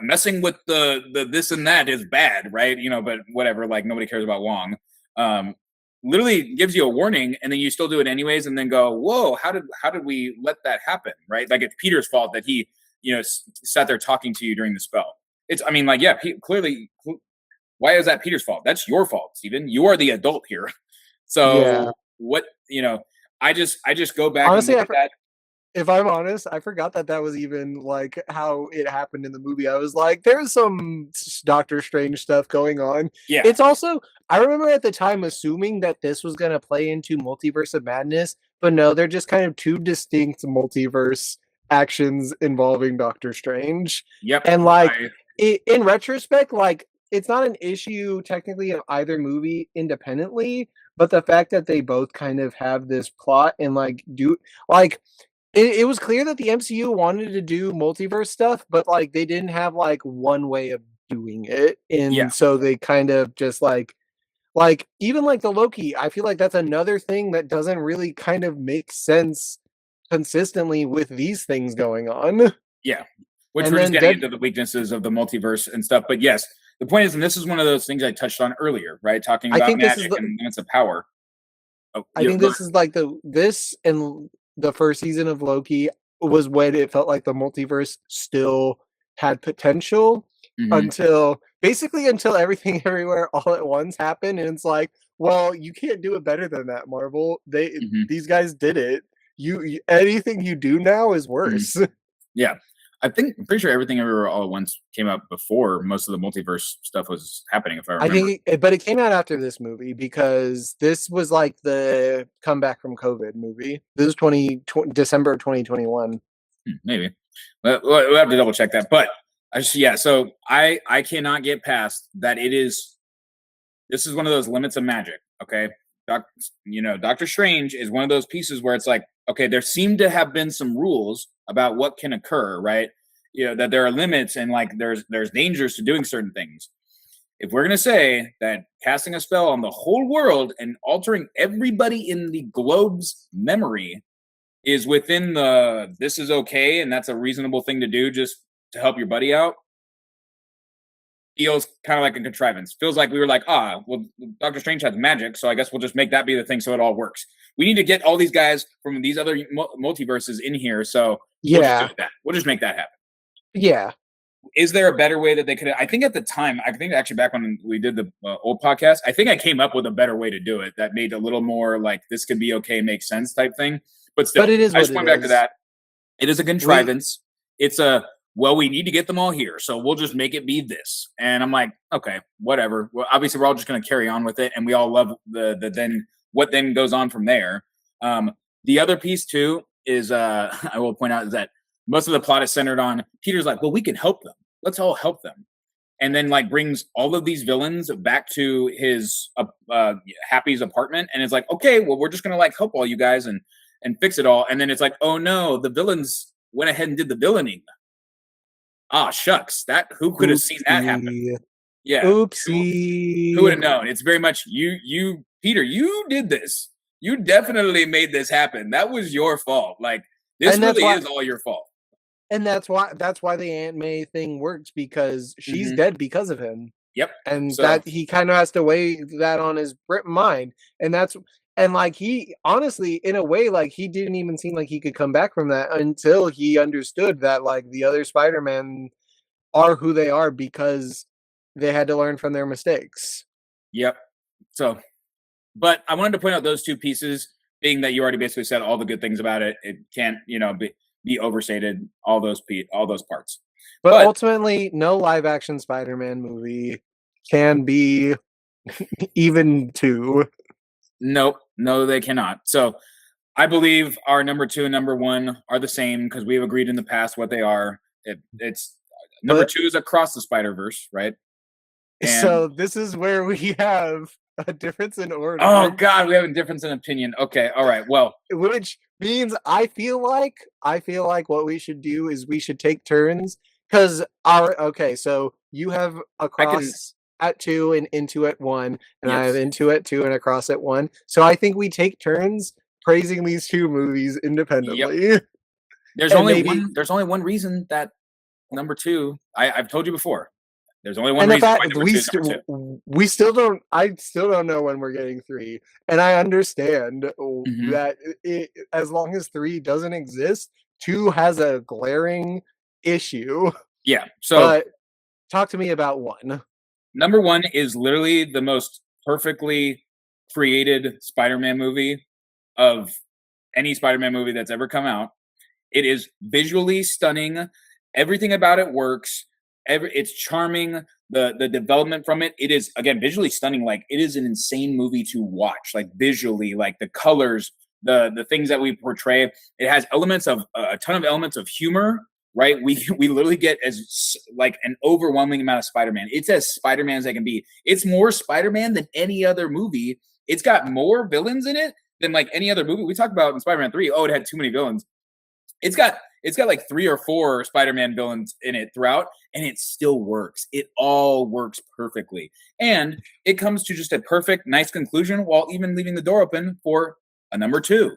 A: messing with the this and that is bad, right? But whatever. Like nobody cares about Wong. Um, Literally gives you a warning, and then you still do it anyways, and then go, whoa, how did we let that happen, right? Like it's Peter's fault that he sat there talking to you during the spell. I mean, like, yeah, clearly, why is that Peter's fault? That's your fault, Stephen. You are the adult here.
B: Yeah.
A: So what, I just go back and
B: Honestly,
A: look at that.
B: if I'm honest, I forgot that that was even like how it happened in the movie. I was like, there's some Doctor Strange stuff going on.
A: Yeah.
B: It's also, I remember at the time assuming that this was going to play into Multiverse of Madness, but no, they're just kind of two distinct multiverse actions involving Doctor Strange.
A: Yep.
B: And like,
A: I,
B: in retrospect, like, it's not an issue technically of either movie independently, but the fact that they both kind of have this plot and like do like it was clear that the MCU wanted to do multiverse stuff, but, like, they didn't have, like, one way of doing it,
A: yeah.
B: and so they kind of just, even, like, the Loki, I feel like that's another thing that doesn't really kind of make sense consistently with these things going on.
A: Yeah. Which
B: And
A: we're just
B: then
A: getting
B: Dead
A: into the weaknesses of the multiverse and stuff. But yes, the point is, and this is one of those things I touched on earlier, right? Talking
B: I
A: about
B: think this is
A: magic
B: the
A: and limits of power. Oh,
B: I think
A: go
B: this is, like, this and the first season of Loki was when it felt like the multiverse still had potential.
A: ahead.
B: Until everything everywhere all at once happened, and it's like, well, you can't do it better than that, Marvel.
A: Hmm.
B: These guys did it. You anything you do now is
A: Hmm.
B: worse.
A: Yeah. I think I'm pretty sure Everything Everywhere All at Once came out before most of the multiverse stuff was happening, if I
B: I
A: remember.
B: think, but it came out after this movie because this was like the comeback from COVID movie. This is December of 2021.
A: Maybe. We'll have to double check that. But yeah, so I cannot get past that. This is one of those limits of magic. Okay. Doctor Strange is one of those pieces where it's like, okay, there seem to have been some rules about what can occur, right? That there are limits and like there's dangers to doing certain things. If we're gonna say that casting a spell on the whole world and altering everybody in the globe's memory is within this is okay and that's a reasonable thing to do just to help your buddy out, feels kind of like a contrivance. Feels like we were like, well, Doctor Strange has magic, so I guess we'll just make that be the thing so it all works. We need to get all these guys from these other multiverses in here, so
B: Yeah.
A: we'll just make that happen.
B: Yeah.
A: Is there a better way that they could? I think at the time, I think actually back when we did the old podcast, I think I came up with a better way to do it that made a little more like this could be okay, make sense type thing. But still,
B: It is
A: I just
B: what
A: went
B: it
A: back to
B: is.
A: that. It is a contrivance. It's we need to get them all here, so we'll just make it be this. And I'm like, okay, whatever. Well, obviously, we're all just going to carry on with it, and we all love the then what then goes on from there. The other piece too is I will point out is that most of the plot is centered on Peter's like, well, we can help them. Let's all help them. And then like brings all of these villains back to his Happy's apartment. And it's like, okay, well, we're just going to like help all you guys and fix it all. And then it's like, oh no, the villains went ahead and did the villaining. Shucks. Who could have seen that happen? Yeah.
B: Oopsie.
A: Who would have known? It's very much you, Peter, you did this. You definitely made this happen. That was your fault. Like this really is all your fault.
B: And that's why the Aunt May thing works because she's dead because of him.
A: Yep.
B: And that he kind of has to weigh that on his mind. And like he honestly, in a way, like he didn't even seem like he could come back from that until he understood that like the other Spider-Man are who they are because they had to learn from their mistakes.
A: Yep. So, but I wanted to point out those two pieces, being that you already basically said all the good things about it. It can't, be overstated. All those parts.
B: But ultimately, no live action Spider-Man movie can be even two.
A: Nope. No, they cannot. So I believe our number 2 and number 1 are the same because we've agreed in the past what they are. It's number 2 is Across the Spider-Verse, right?
B: And so this is where we have a difference in order.
A: Oh God, we have a difference in opinion. Okay, all right. Well,
B: which means I feel like what we should do is we should take turns because so you have Across at 2 and Into at 1, and I have Into at 2 and Across at 1. So I think we take turns praising these two movies independently.
A: Yep. There's only one reason that number 2. I've told you before. There's only one reason why
B: we still don't. I still don't know when we're getting 3, and I understand that as long as 3 doesn't exist, 2 has a glaring issue.
A: Yeah. So,
B: talk to me about 1.
A: Number 1 is literally the most perfectly created Spider-Man movie of any Spider-Man movie that's ever come out. It is visually stunning. Everything about it works. It's charming. The development from it is again visually stunning. Like it is an insane movie to watch. Like visually, like the colors, the things that we portray. It has elements of a ton of elements of humor. Right? We literally get as like an overwhelming amount of Spider-Man. It's as Spider-Man as they can be. It's more Spider-Man than any other movie. It's got more villains in it than like any other movie. We talked about in Spider-Man 3. Oh, it had too many villains. It's got like 3 or 4 Spider-Man villains in it throughout, and it still works. It all works perfectly. And it comes to just a perfect, nice conclusion while even leaving the door open for a number 2.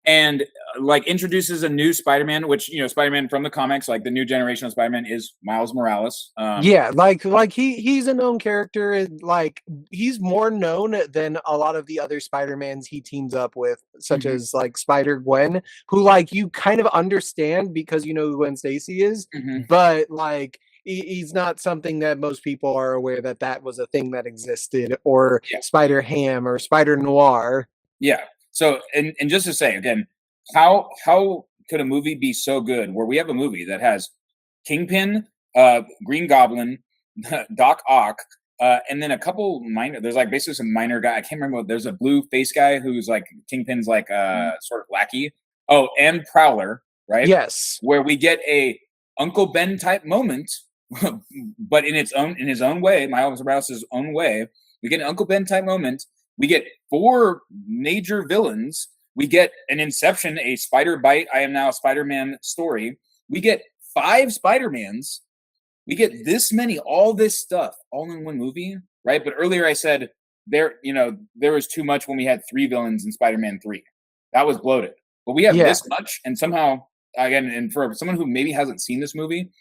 A: And like introduces a new Spider-Man, which, Spider-Man from the comics, like the new generation of Spider-Man is Miles Morales.
B: Like he's a known character. Like he's more known than a lot of the other Spider-Mans he teams up with, such as like Spider-Gwen, who like you kind of understand because you know who Gwen Stacy is, but like he's not something that most people are aware that was a thing that existed, or Spider-Ham or Spider-Noir.
A: Yeah. So, and just to say again, how could a movie be so good where we have a movie that has Kingpin, Green Goblin, Doc Ock, and then a couple minor. There's like basically some minor guy. I can't remember. There's a blue face guy who's like Kingpin's like sort of lackey. Oh, and Prowler, right?
B: Yes.
A: Where we get a Uncle Ben type moment, but in his own way, Miles Morales' own way. We get an Uncle Ben type moment. We get 4 major villains. We get an Inception, a Spider Bite, I am now a Spider-Man story. We get 5 Spider-Mans. We get this many, all this stuff, all in one movie, right? But earlier I said there was too much when we had 3 villains in Spider-Man 3. That was bloated. But we have this much, and somehow, again, and for someone who maybe hasn't seen this movie,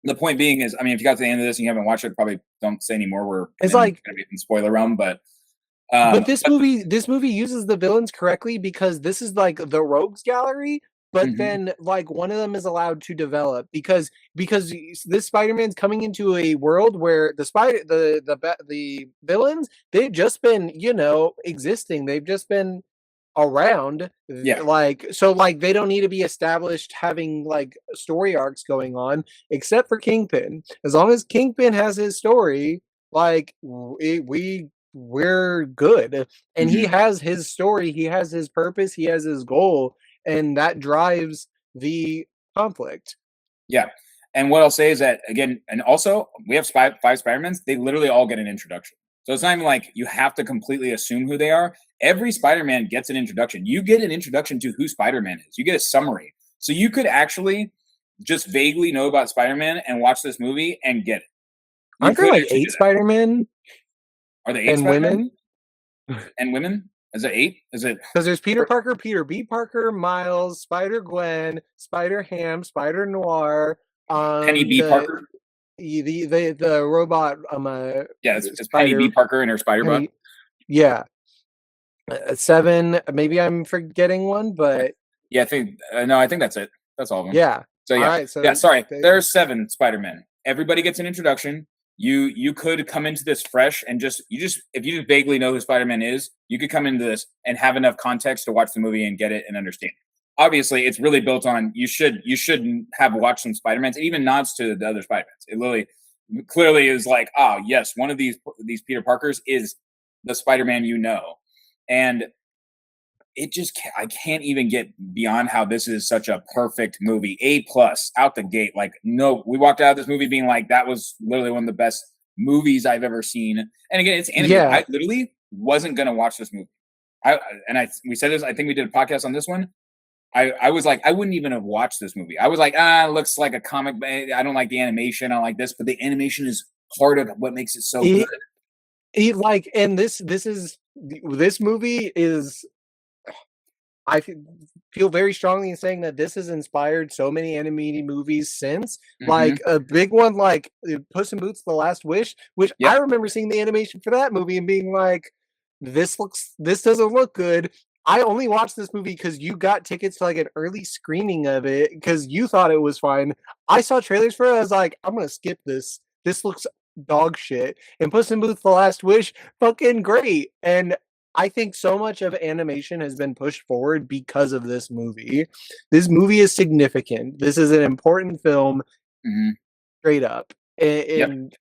A: the point being is, I mean, if you got to the end of this and you haven't watched it, probably don't say anymore. We're going to be in spoiler realm, but
B: this movie uses the villains correctly because this is like the rogues gallery, but then like one of them is allowed to develop because this Spider-Man's coming into a world where the villains, they've just been, existing. They've just been around. Like, so like they don't need to be established having like story arcs going on, except for Kingpin. As long as Kingpin has his story, like we're good. And he has his story, he has his purpose, he has his goal, and that drives the conflict.
A: Yeah. And what I'll say is that, again, and also we have 5 Spider-Mans, they literally all get an introduction. So it's not even like you have to completely assume who they are. Every Spider-Man gets an introduction. You get an introduction to who Spider-Man is. You get a summary. So you could actually just vaguely know about Spider-Man and watch this movie and get it.
B: Aren't there like 8 Spider-Man?
A: Are there 8
B: and women?
A: And women? Is it 8? Is it?
B: Because there's Peter Parker, Peter B. Parker, Miles, Spider-Gwen, Spider-Ham, Spider-Noir,
A: Penny B. Parker?
B: The robot,
A: it's Penny B. Parker and her Spider-Bot.
B: Yeah. 7, maybe I'm forgetting one, but
A: yeah, I think that's it. That's all of them.
B: Yeah.
A: So yeah,
B: right, so
A: sorry. There's 7 Spider-Men. Everybody gets an introduction. You could come into this fresh and if you just vaguely know who Spider-Man is, you could come into this and have enough context to watch the movie and get it and understand. Obviously, it's really built on you should have watched some Spider-Mans. It even nods to the other Spider-Mans. It literally clearly is like, yes, one of these Peter Parkers is the Spider-Man and it just I can't even get beyond how this is such a perfect movie. A+ out the gate. Like, no, we walked out of this movie being like, that was literally one of the best movies I've ever seen. And again, it's animated. Yeah. I literally wasn't gonna watch this movie. We said this. I think we did a podcast on this one. I was like, I wouldn't even have watched this movie. I was like, it looks like a comic. I don't like the animation. I don't like this, but the animation is part of what makes it so good.
B: And this movie is. I feel very strongly in saying that this has inspired so many animated movies since. Like a big one, like Puss in Boots: The Last Wish, which I remember seeing the animation for that movie and being like, this doesn't look good. I only watched this movie because you got tickets to like an early screening of it because you thought it was fine. I saw trailers for it. I was like, I'm gonna skip this. This looks dog shit. And Puss in Boots: The Last Wish, fucking great. And I think so much of animation has been pushed forward because of this movie. This movie is significant. This is an important film, straight up, and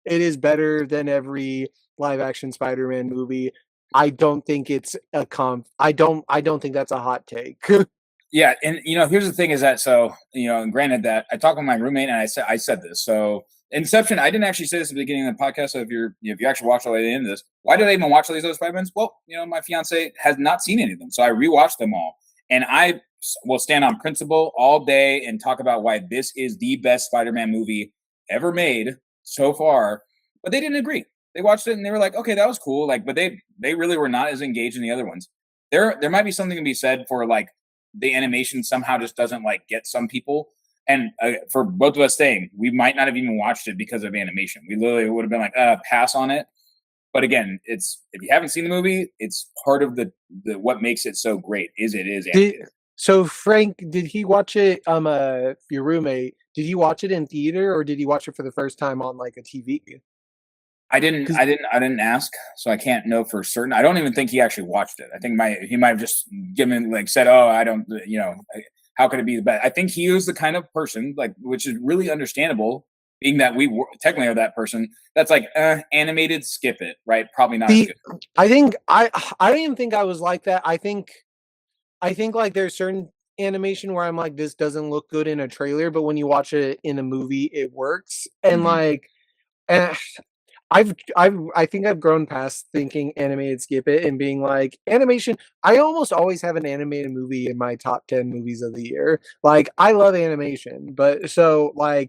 B: it is better than every live-action Spider-Man movie. I don't think it's a I don't think that's a hot take.
A: Yeah, and here's the thing: is that and granted that I talked with my roommate and I said this. So Inception, I didn't actually say this at the beginning of the podcast. So if you actually watch all the way to the end of this, why do they even watch all these other Spider-Mans? Well, my fiance has not seen any of them, so I rewatched them all, and I will stand on principle all day and talk about why this is the best Spider-Man movie ever made so far. But they didn't agree. They watched it and they were like, okay, that was cool. Like, but they really were not as engaged in the other ones. There might be something to be said for like the animation somehow just doesn't like get some people. And for both of us saying, we might not have even watched it because of animation. We literally would have been like, pass on it. But again, if you haven't seen the movie, it's part of the what makes it so great is animated.
B: So Frank, did he watch it? Your roommate, did he watch it in theater or did he watch it for the first time on like a TV?
A: I didn't ask, so I can't know for certain. I don't even think he actually watched it. I think he might have just said, "Oh, I don't," how can it be the best? I think he is the kind of person, like, which is really understandable, being that technically are that person. That's like animated, skip it, right? Probably not as
B: See,
A: good.
B: I think I didn't think I was like that. I think like there's certain animation where I'm like, this doesn't look good in a trailer, but when you watch it in a movie, it works. And
A: Mhm.
B: like, and I think I've grown past thinking animated skip it and being like animation. I almost always have an animated movie in my top 10 movies of the year. Like I love animation, but I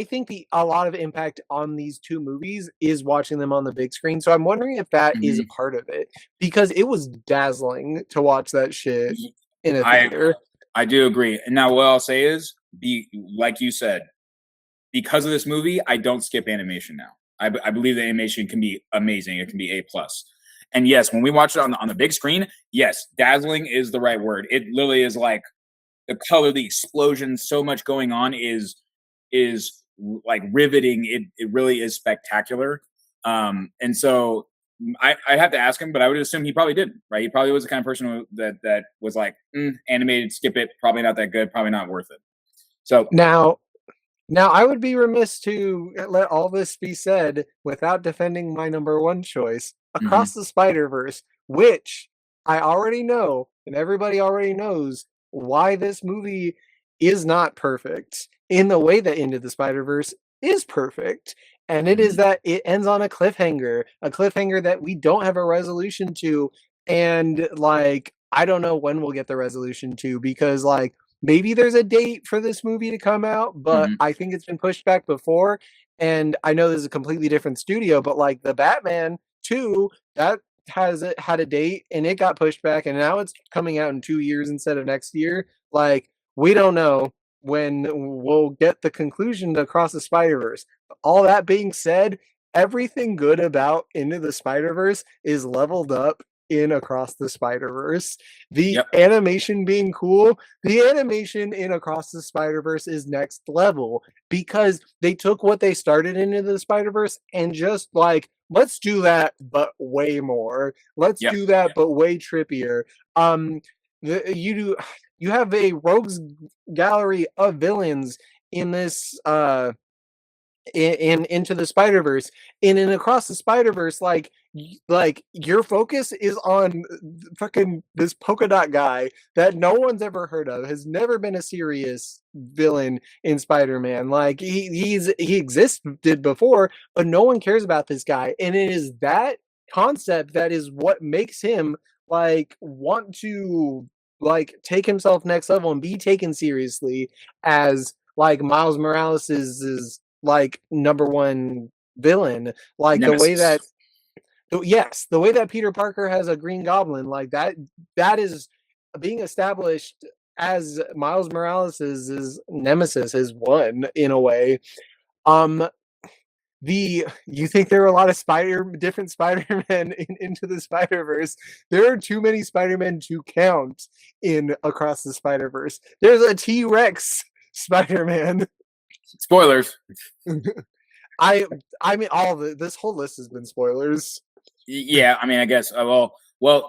B: think the a lot of impact on these two movies is watching them on the big screen. So I'm wondering if that is a
A: Mhm.
B: part of it because it was dazzling to watch that shit in a
A: I
B: theater.
A: I do agree. And now what I'll say is, be like you said, because of this movie, I don't skip animation now. I believe the animation can be amazing. It can be A plus. And yes, when we watch it on the big screen, yes, dazzling is the right word. It literally is like the color, the explosion, so much going on is like riveting. It really is spectacular. And so I have to ask him, but I would assume he probably didn't, right? He probably was the kind of person that was like, animated, skip it, probably not that good, probably not worth it. So
B: Now, Now, I would be remiss to let all this be said without defending my number one choice,
A: mhm,
B: Across the Spider-Verse, which I already know, and everybody already knows why this movie is not perfect in the way that Into the Spider-Verse is perfect. And it is
A: mhm.
B: that it ends on a cliffhanger that we don't have a resolution to. And like, I don't know when we'll get the resolution to because like maybe there's a date for this movie to come out, but
A: Mhm.
B: I think it's been pushed back before. And I know this is a completely different studio, but like the Batman 2, that has it had a date and it got pushed back, and now it's coming out in 2 years instead of next year. Like, we don't know when we'll get the conclusion to Across the Spider-Verse. All that being said, everything good about Into the Spider-Verse is leveled up in Across the Spider-Verse. The
A: Yep.
B: animation being cool, the animation in Across the Spider-Verse is next level because they took what they started Into the Spider-Verse and just like, let's do that, but way more. Let's
A: Yep.
B: do that,
A: Yep.
B: but way trippier. Um, you have a rogues gallery of villains in this in Into the Spider-Verse. And in Across the Spider-Verse, like your focus is on fucking this polka dot guy that no one's ever heard of, has never been a serious villain in Spider-Man. Like he existed before, but no one cares about this guy. And it is that concept that is what makes him like want to like take himself next level and be taken seriously as like Miles Morales is like number one villain. Like the way
A: Nemesis.
B: that yes, the way that Peter Parker has a Green Goblin, like that is being established as Miles Morales is nemesis is one in a way. Um the you think there are a lot of different Spider-Men Into the Spider-Verse. There are too many Spider-Men to count in Across the Spider-Verse. There's a T-Rex Spider-Man.
A: Spoilers.
B: I I mean all the this whole list has been spoilers.
A: Yeah, I mean, I guess. Well,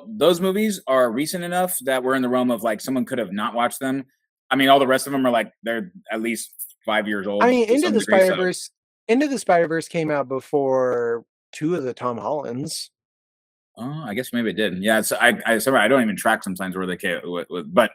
A: those movies are recent enough that we're in the realm of like someone could have not watched them. I mean, all the rest of them are like they're at least 5 years
B: I
A: old
B: mean,
A: to some degree. So
B: Into the Spider-Verse came out before two of the Tom Hollands.
A: I guess maybe it did. Yeah, it's, sorry, I don't even track sometimes where they came but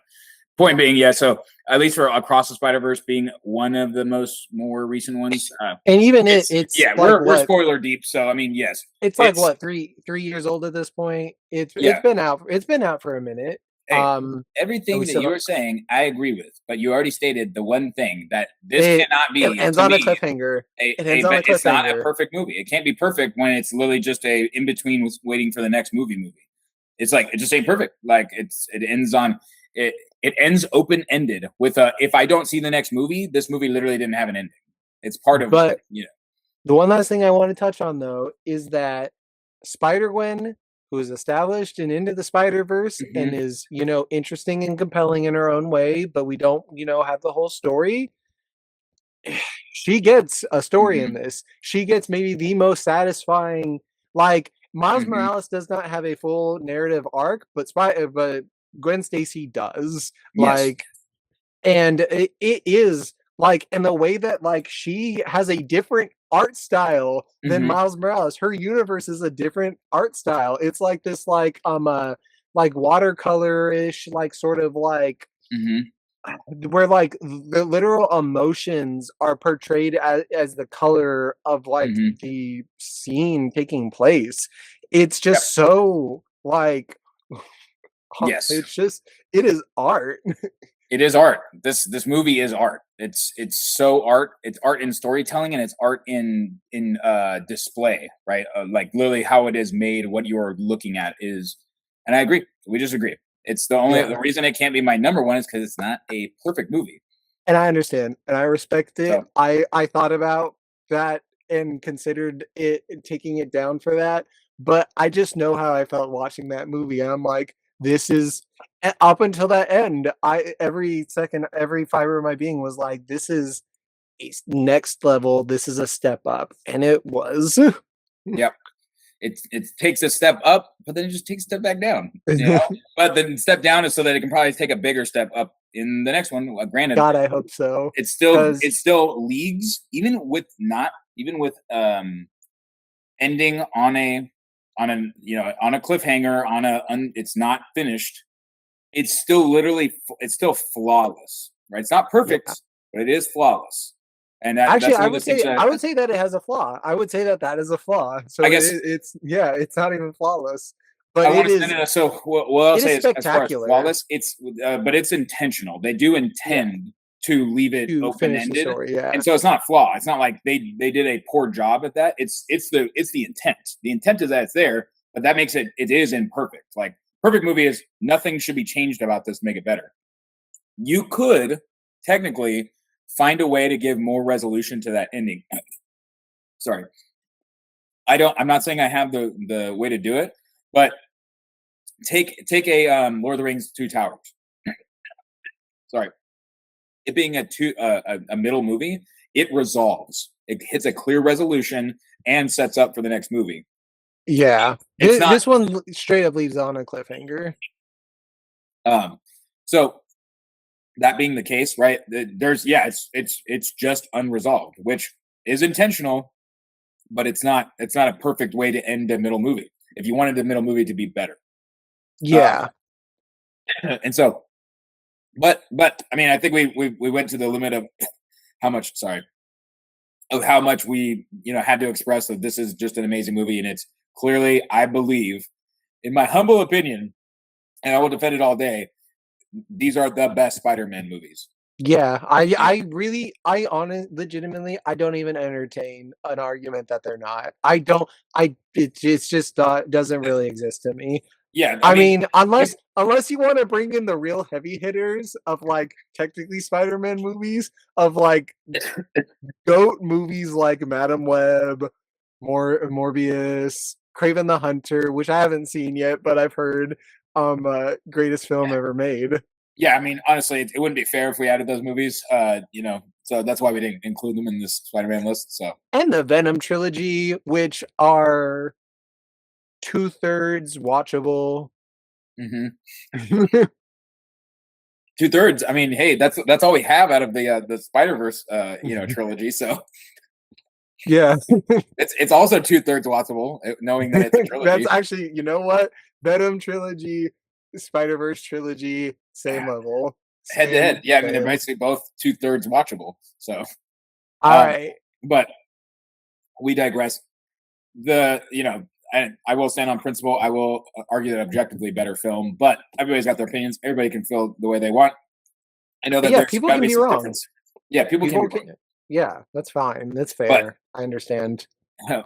A: point being, yeah. So at least for Across the Spider Verse being one of the more recent ones,
B: And even
A: it's
B: it's
A: yeah,
B: like
A: we're
B: what
A: spoiler deep. So I mean, yes,
B: it's like
A: it's
B: what 3 years old at this point. It's
A: yeah.
B: been out for a minute.
A: Hey,
B: Um, and we
A: everything that you
B: still
A: are saying, I agree with, but you already stated the one thing that this
B: it
A: cannot
B: it
A: be
B: ends
A: to
B: on a
A: me
B: cliffhanger. It
A: a
B: ends on a
A: it's not a
B: cliffhanger.
A: perfect movie. It can't be perfect when it's literally just a in between with waiting for the next movie. It's like it just ain't perfect. Like it ends on it. It ends open ended with a if I don't see the next movie, this movie literally didn't have an ending. It's part of
B: But
A: you know.
B: the one last thing I want to touch on though is that Spider Gwen, who is established and Into the Spider Verse and
A: Mhm,
B: is interesting and compelling in her own way, but we don't have the whole story. She gets a story in
A: mhm,
B: this. She gets maybe the most satisfying. Like Miles
A: mhm,
B: Morales does not have a full narrative arc, but Gwen Stacy does.
A: Yes.
B: Like, and it is like, and the way that like she has a different art style than
A: Hmm.
B: Miles Morales. Her universe is a different art style. It's like this like watercolor-ish, like sort of like
A: Hmm.
B: where like the literal emotions are portrayed as the color of like
A: Hmm.
B: the scene taking place. It's
A: Yep.
B: just so like
A: Yes.
B: it's just it is art.
A: It is art. This movie is art. It's so art. It's art in storytelling and it's art in display, right? Like literally how it is made, what you're looking at is, and I agree. We just agree. It's the
B: Yeah.
A: reason it can't be my number one is because it's not a perfect movie.
B: And I understand and I respect it.
A: So
B: I thought about that and considered it taking it down for that, but I just know how I felt watching that movie. And I'm like, this is up until that end. I every second, every fiber of my being was like, this is next level. This is a step up, and it was.
A: yep. It takes a step up, but then it just takes a step back down. You know, but then step down is so that it can probably take a bigger step up in the next one. Granted,
B: God, I hope so.
A: it's still leagues, even with not even with ending on a on a cliffhanger on it's not finished. It's still literally it's still flawless, right? It's not perfect,
B: Yeah.
A: but it is flawless, and
B: Actually,
A: that's one of those things that
B: I would say that it has a flaw. I would say that that is a flaw.
A: I
B: So
A: guess
B: it's yeah, it's not even flawless,
A: I
B: but
A: want to no, no, so what I'll
B: it is
A: say is as far as
B: spectacular
A: flawless, it's but it's intentional. They do
B: yeah,
A: intend to leave it
B: to
A: open
B: finish the
A: ended,
B: story, yeah.
A: and so it's not flaw. It's not like they did a poor job at that. It's the intent. The intent is that it's there, but that makes it is imperfect. Like perfect movie is nothing should be changed about this to make it better. You could technically find a way to give more resolution to that ending. Sorry, I don't. I'm not saying I have the way to do it, but take a Lord of the Rings Two Towers. Sorry, it being a middle movie, it resolves. It hits a clear resolution and sets up for the next movie.
B: Yeah.
A: It's not
B: This one straight up leaves on a cliffhanger.
A: um so that being the case, right? There's yeah, it's just unresolved, which is intentional, but it's not a perfect way to end a middle movie. If you wanted the middle movie to be better, um,
B: Yeah.
A: and so, but I mean, I think we went to the limit of how much. Sorry, of how much we had to express that this is just an amazing movie, and it's clearly, I believe, in my humble opinion, and I will defend it all day. These are the best Spider-Man movies.
B: Yeah, I really I honest legitimately I don't even entertain an argument that they're not. I don't it's just doesn't really exist to me.
A: Yeah, I
B: I
A: mean,
B: mean,
A: if,
B: unless you want to bring in the real heavy hitters of like technically Spider-Man movies of like goat movies like Madam Web, Morbius, Craven the Hunter, which I haven't seen yet, but I've heard greatest film ever made.
A: yeah, I mean, honestly, it wouldn't be fair if we added those movies. So that's why we didn't include them in this Spider-Man list. So,
B: And the Venom trilogy, which are two-thirds watchable.
A: mhm. Two-thirds. I mean, hey, that's all we have out of the Spider-Verse trilogy. So
B: Yeah.
A: it's also two-thirds watchable, knowing that it's a
B: That's
A: trilogy.
B: actually, you know what? Venom trilogy, Spider-Verse trilogy, same level.
A: Head to
B: Same,
A: head. Yeah, I mean, they're
B: same.
A: basically both two-thirds watchable. So, um,
B: Alright.
A: but we digress. I will stand on principle. I will argue that objectively better film, but everybody's got their opinions. Everybody can feel the way they want. I know that
B: Yeah,
A: there's
B: people
A: got to
B: can
A: be
B: be
A: some
B: wrong.
A: difference. Yeah, people can be
B: People
A: wrong,
B: can yeah, that's fine. That's
A: but
B: fair. I understand.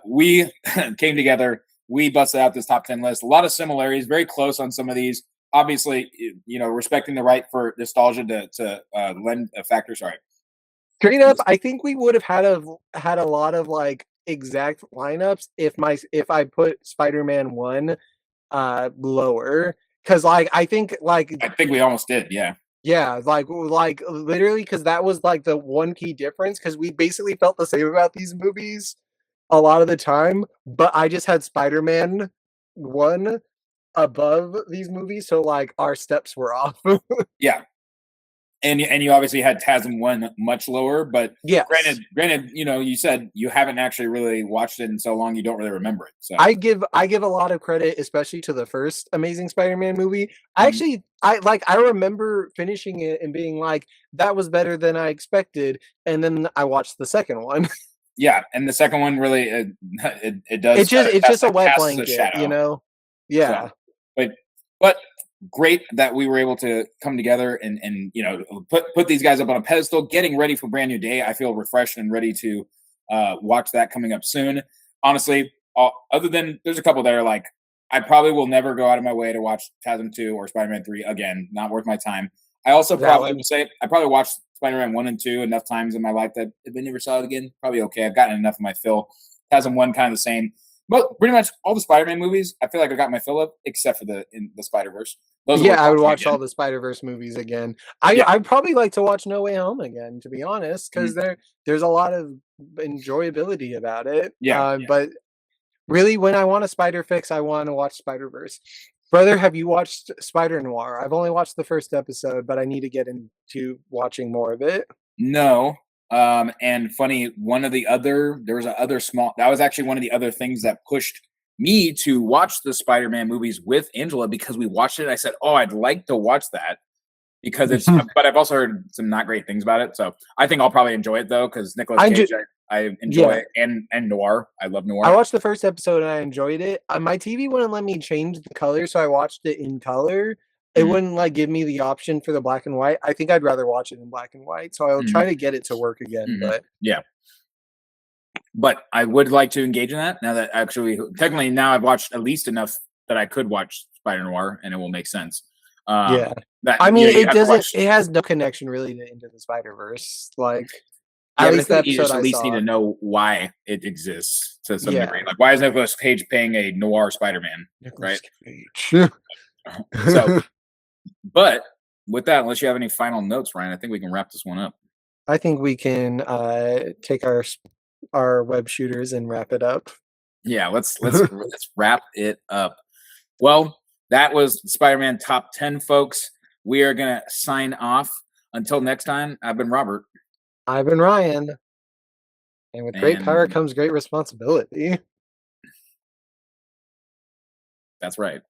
A: we came together. We busted out this top 10 list. A lot of similarities, very close on some of these. Obviously, respecting the right for nostalgia to lend a factor. Sorry.
B: Straight up, I think we would have had a lot of like exact lineups if I put Spider-Man 1 lower cuz like I think like
A: I think we almost did. Yeah.
B: yeah, like literally cuz that was like the one key difference cuz we basically felt the same about these movies a lot of the time, but I just had Spider-Man 1 above these movies, so like our steps were off.
A: Yeah, and you obviously had TASM 1 much lower, but
B: Yes.
A: granted, you said you haven't actually really watched it in so long, you don't really remember it, so
B: I give a lot of credit, especially to the first Amazing Spider-Man movie.
A: Mhm.
B: I remember finishing it and being like, "That was better than I expected," and then I watched the second one.
A: Yeah, and the second one really, it does
B: It's just a wet
A: casts a
B: blanket, you
A: shadow,
B: know?
A: so
B: Yeah.
A: but but great that we were able to come together and put these guys up on a pedestal, getting ready for Brand New Day. I feel refreshed and ready to watch that coming up soon. Honestly, other than there's a couple that are like I probably will never go out of my way to watch TASM 2 or Spider-Man 3 again. Not worth my time. I also probably
B: Valid.
A: will say I probably watched Spider-Man 1 and 2 enough times in my life that if I never saw it again, probably okay. I've gotten enough of my fill. TASM 1 kind of the same. But pretty much all the Spider-Man movies, I feel like I got my fill of, except for the Spider-Verse. Those are
B: Yeah,
A: worth
B: I would
A: watching
B: watch
A: again.
B: all the Spider-Verse movies again.
A: Yeah.
B: I'd probably like to watch No Way Home again, to be honest,
A: Mhm.
B: because there's a lot of enjoyability about it.
A: Yeah.
B: But really, when I want a spider fix, I want to watch Spider-Verse. Brother, have you watched Spider Noir? I've only watched the first episode, but I need to get into watching more of it.
A: No. And funny, there was a other small, that was actually one of the other things that pushed me to watch the Spider-Man movies with Angela because we watched it. I said, "Oh, I'd like to watch that." Because but I've also heard some not great things about it. So I think I'll probably enjoy it though, because Nicolas
B: I
A: Cage,
B: just
A: I
B: Yeah,
A: enjoy and noir. I love
B: I
A: noir.
B: watched the first episode and I enjoyed it. My TV wouldn't let me change the color, so I watched it in color. It
A: Mhm,
B: wouldn't like give me the option for the black and white. I think I'd rather watch it in black and white. So I'll
A: mhm,
B: try to get it to work again.
A: mhm.
B: But
A: Yeah, but I would like to engage in that now that actually technically now I've watched at least enough that I could watch Spider Noir and it will make sense.
B: yeah,
A: That
B: I mean,
A: you
B: it
A: have to
B: doesn't.
A: watch.
B: It has no connection really to Into the Spider Verse. Like
A: Yeah,
B: at
A: but I
B: least the
A: feel like you
B: episode
A: just at
B: I
A: least need
B: saw.
A: to know why it exists to some degree.
B: Yeah,
A: Like, why is Nicolas Cage paying a noir Spider Man, right?
B: Nicholas Cage.
A: So, but with that, unless you have any final notes, Ryan, I think we can wrap this one up.
B: I think we can take our web shooters and wrap it up.
A: Yeah, let's wrap it up. Well, that was Spider-Man Top 10, folks. We are gonna sign off. Until next time, I've been Robert,
B: I've been Ryan, and with great power
A: and
B: comes great responsibility.
A: that's right.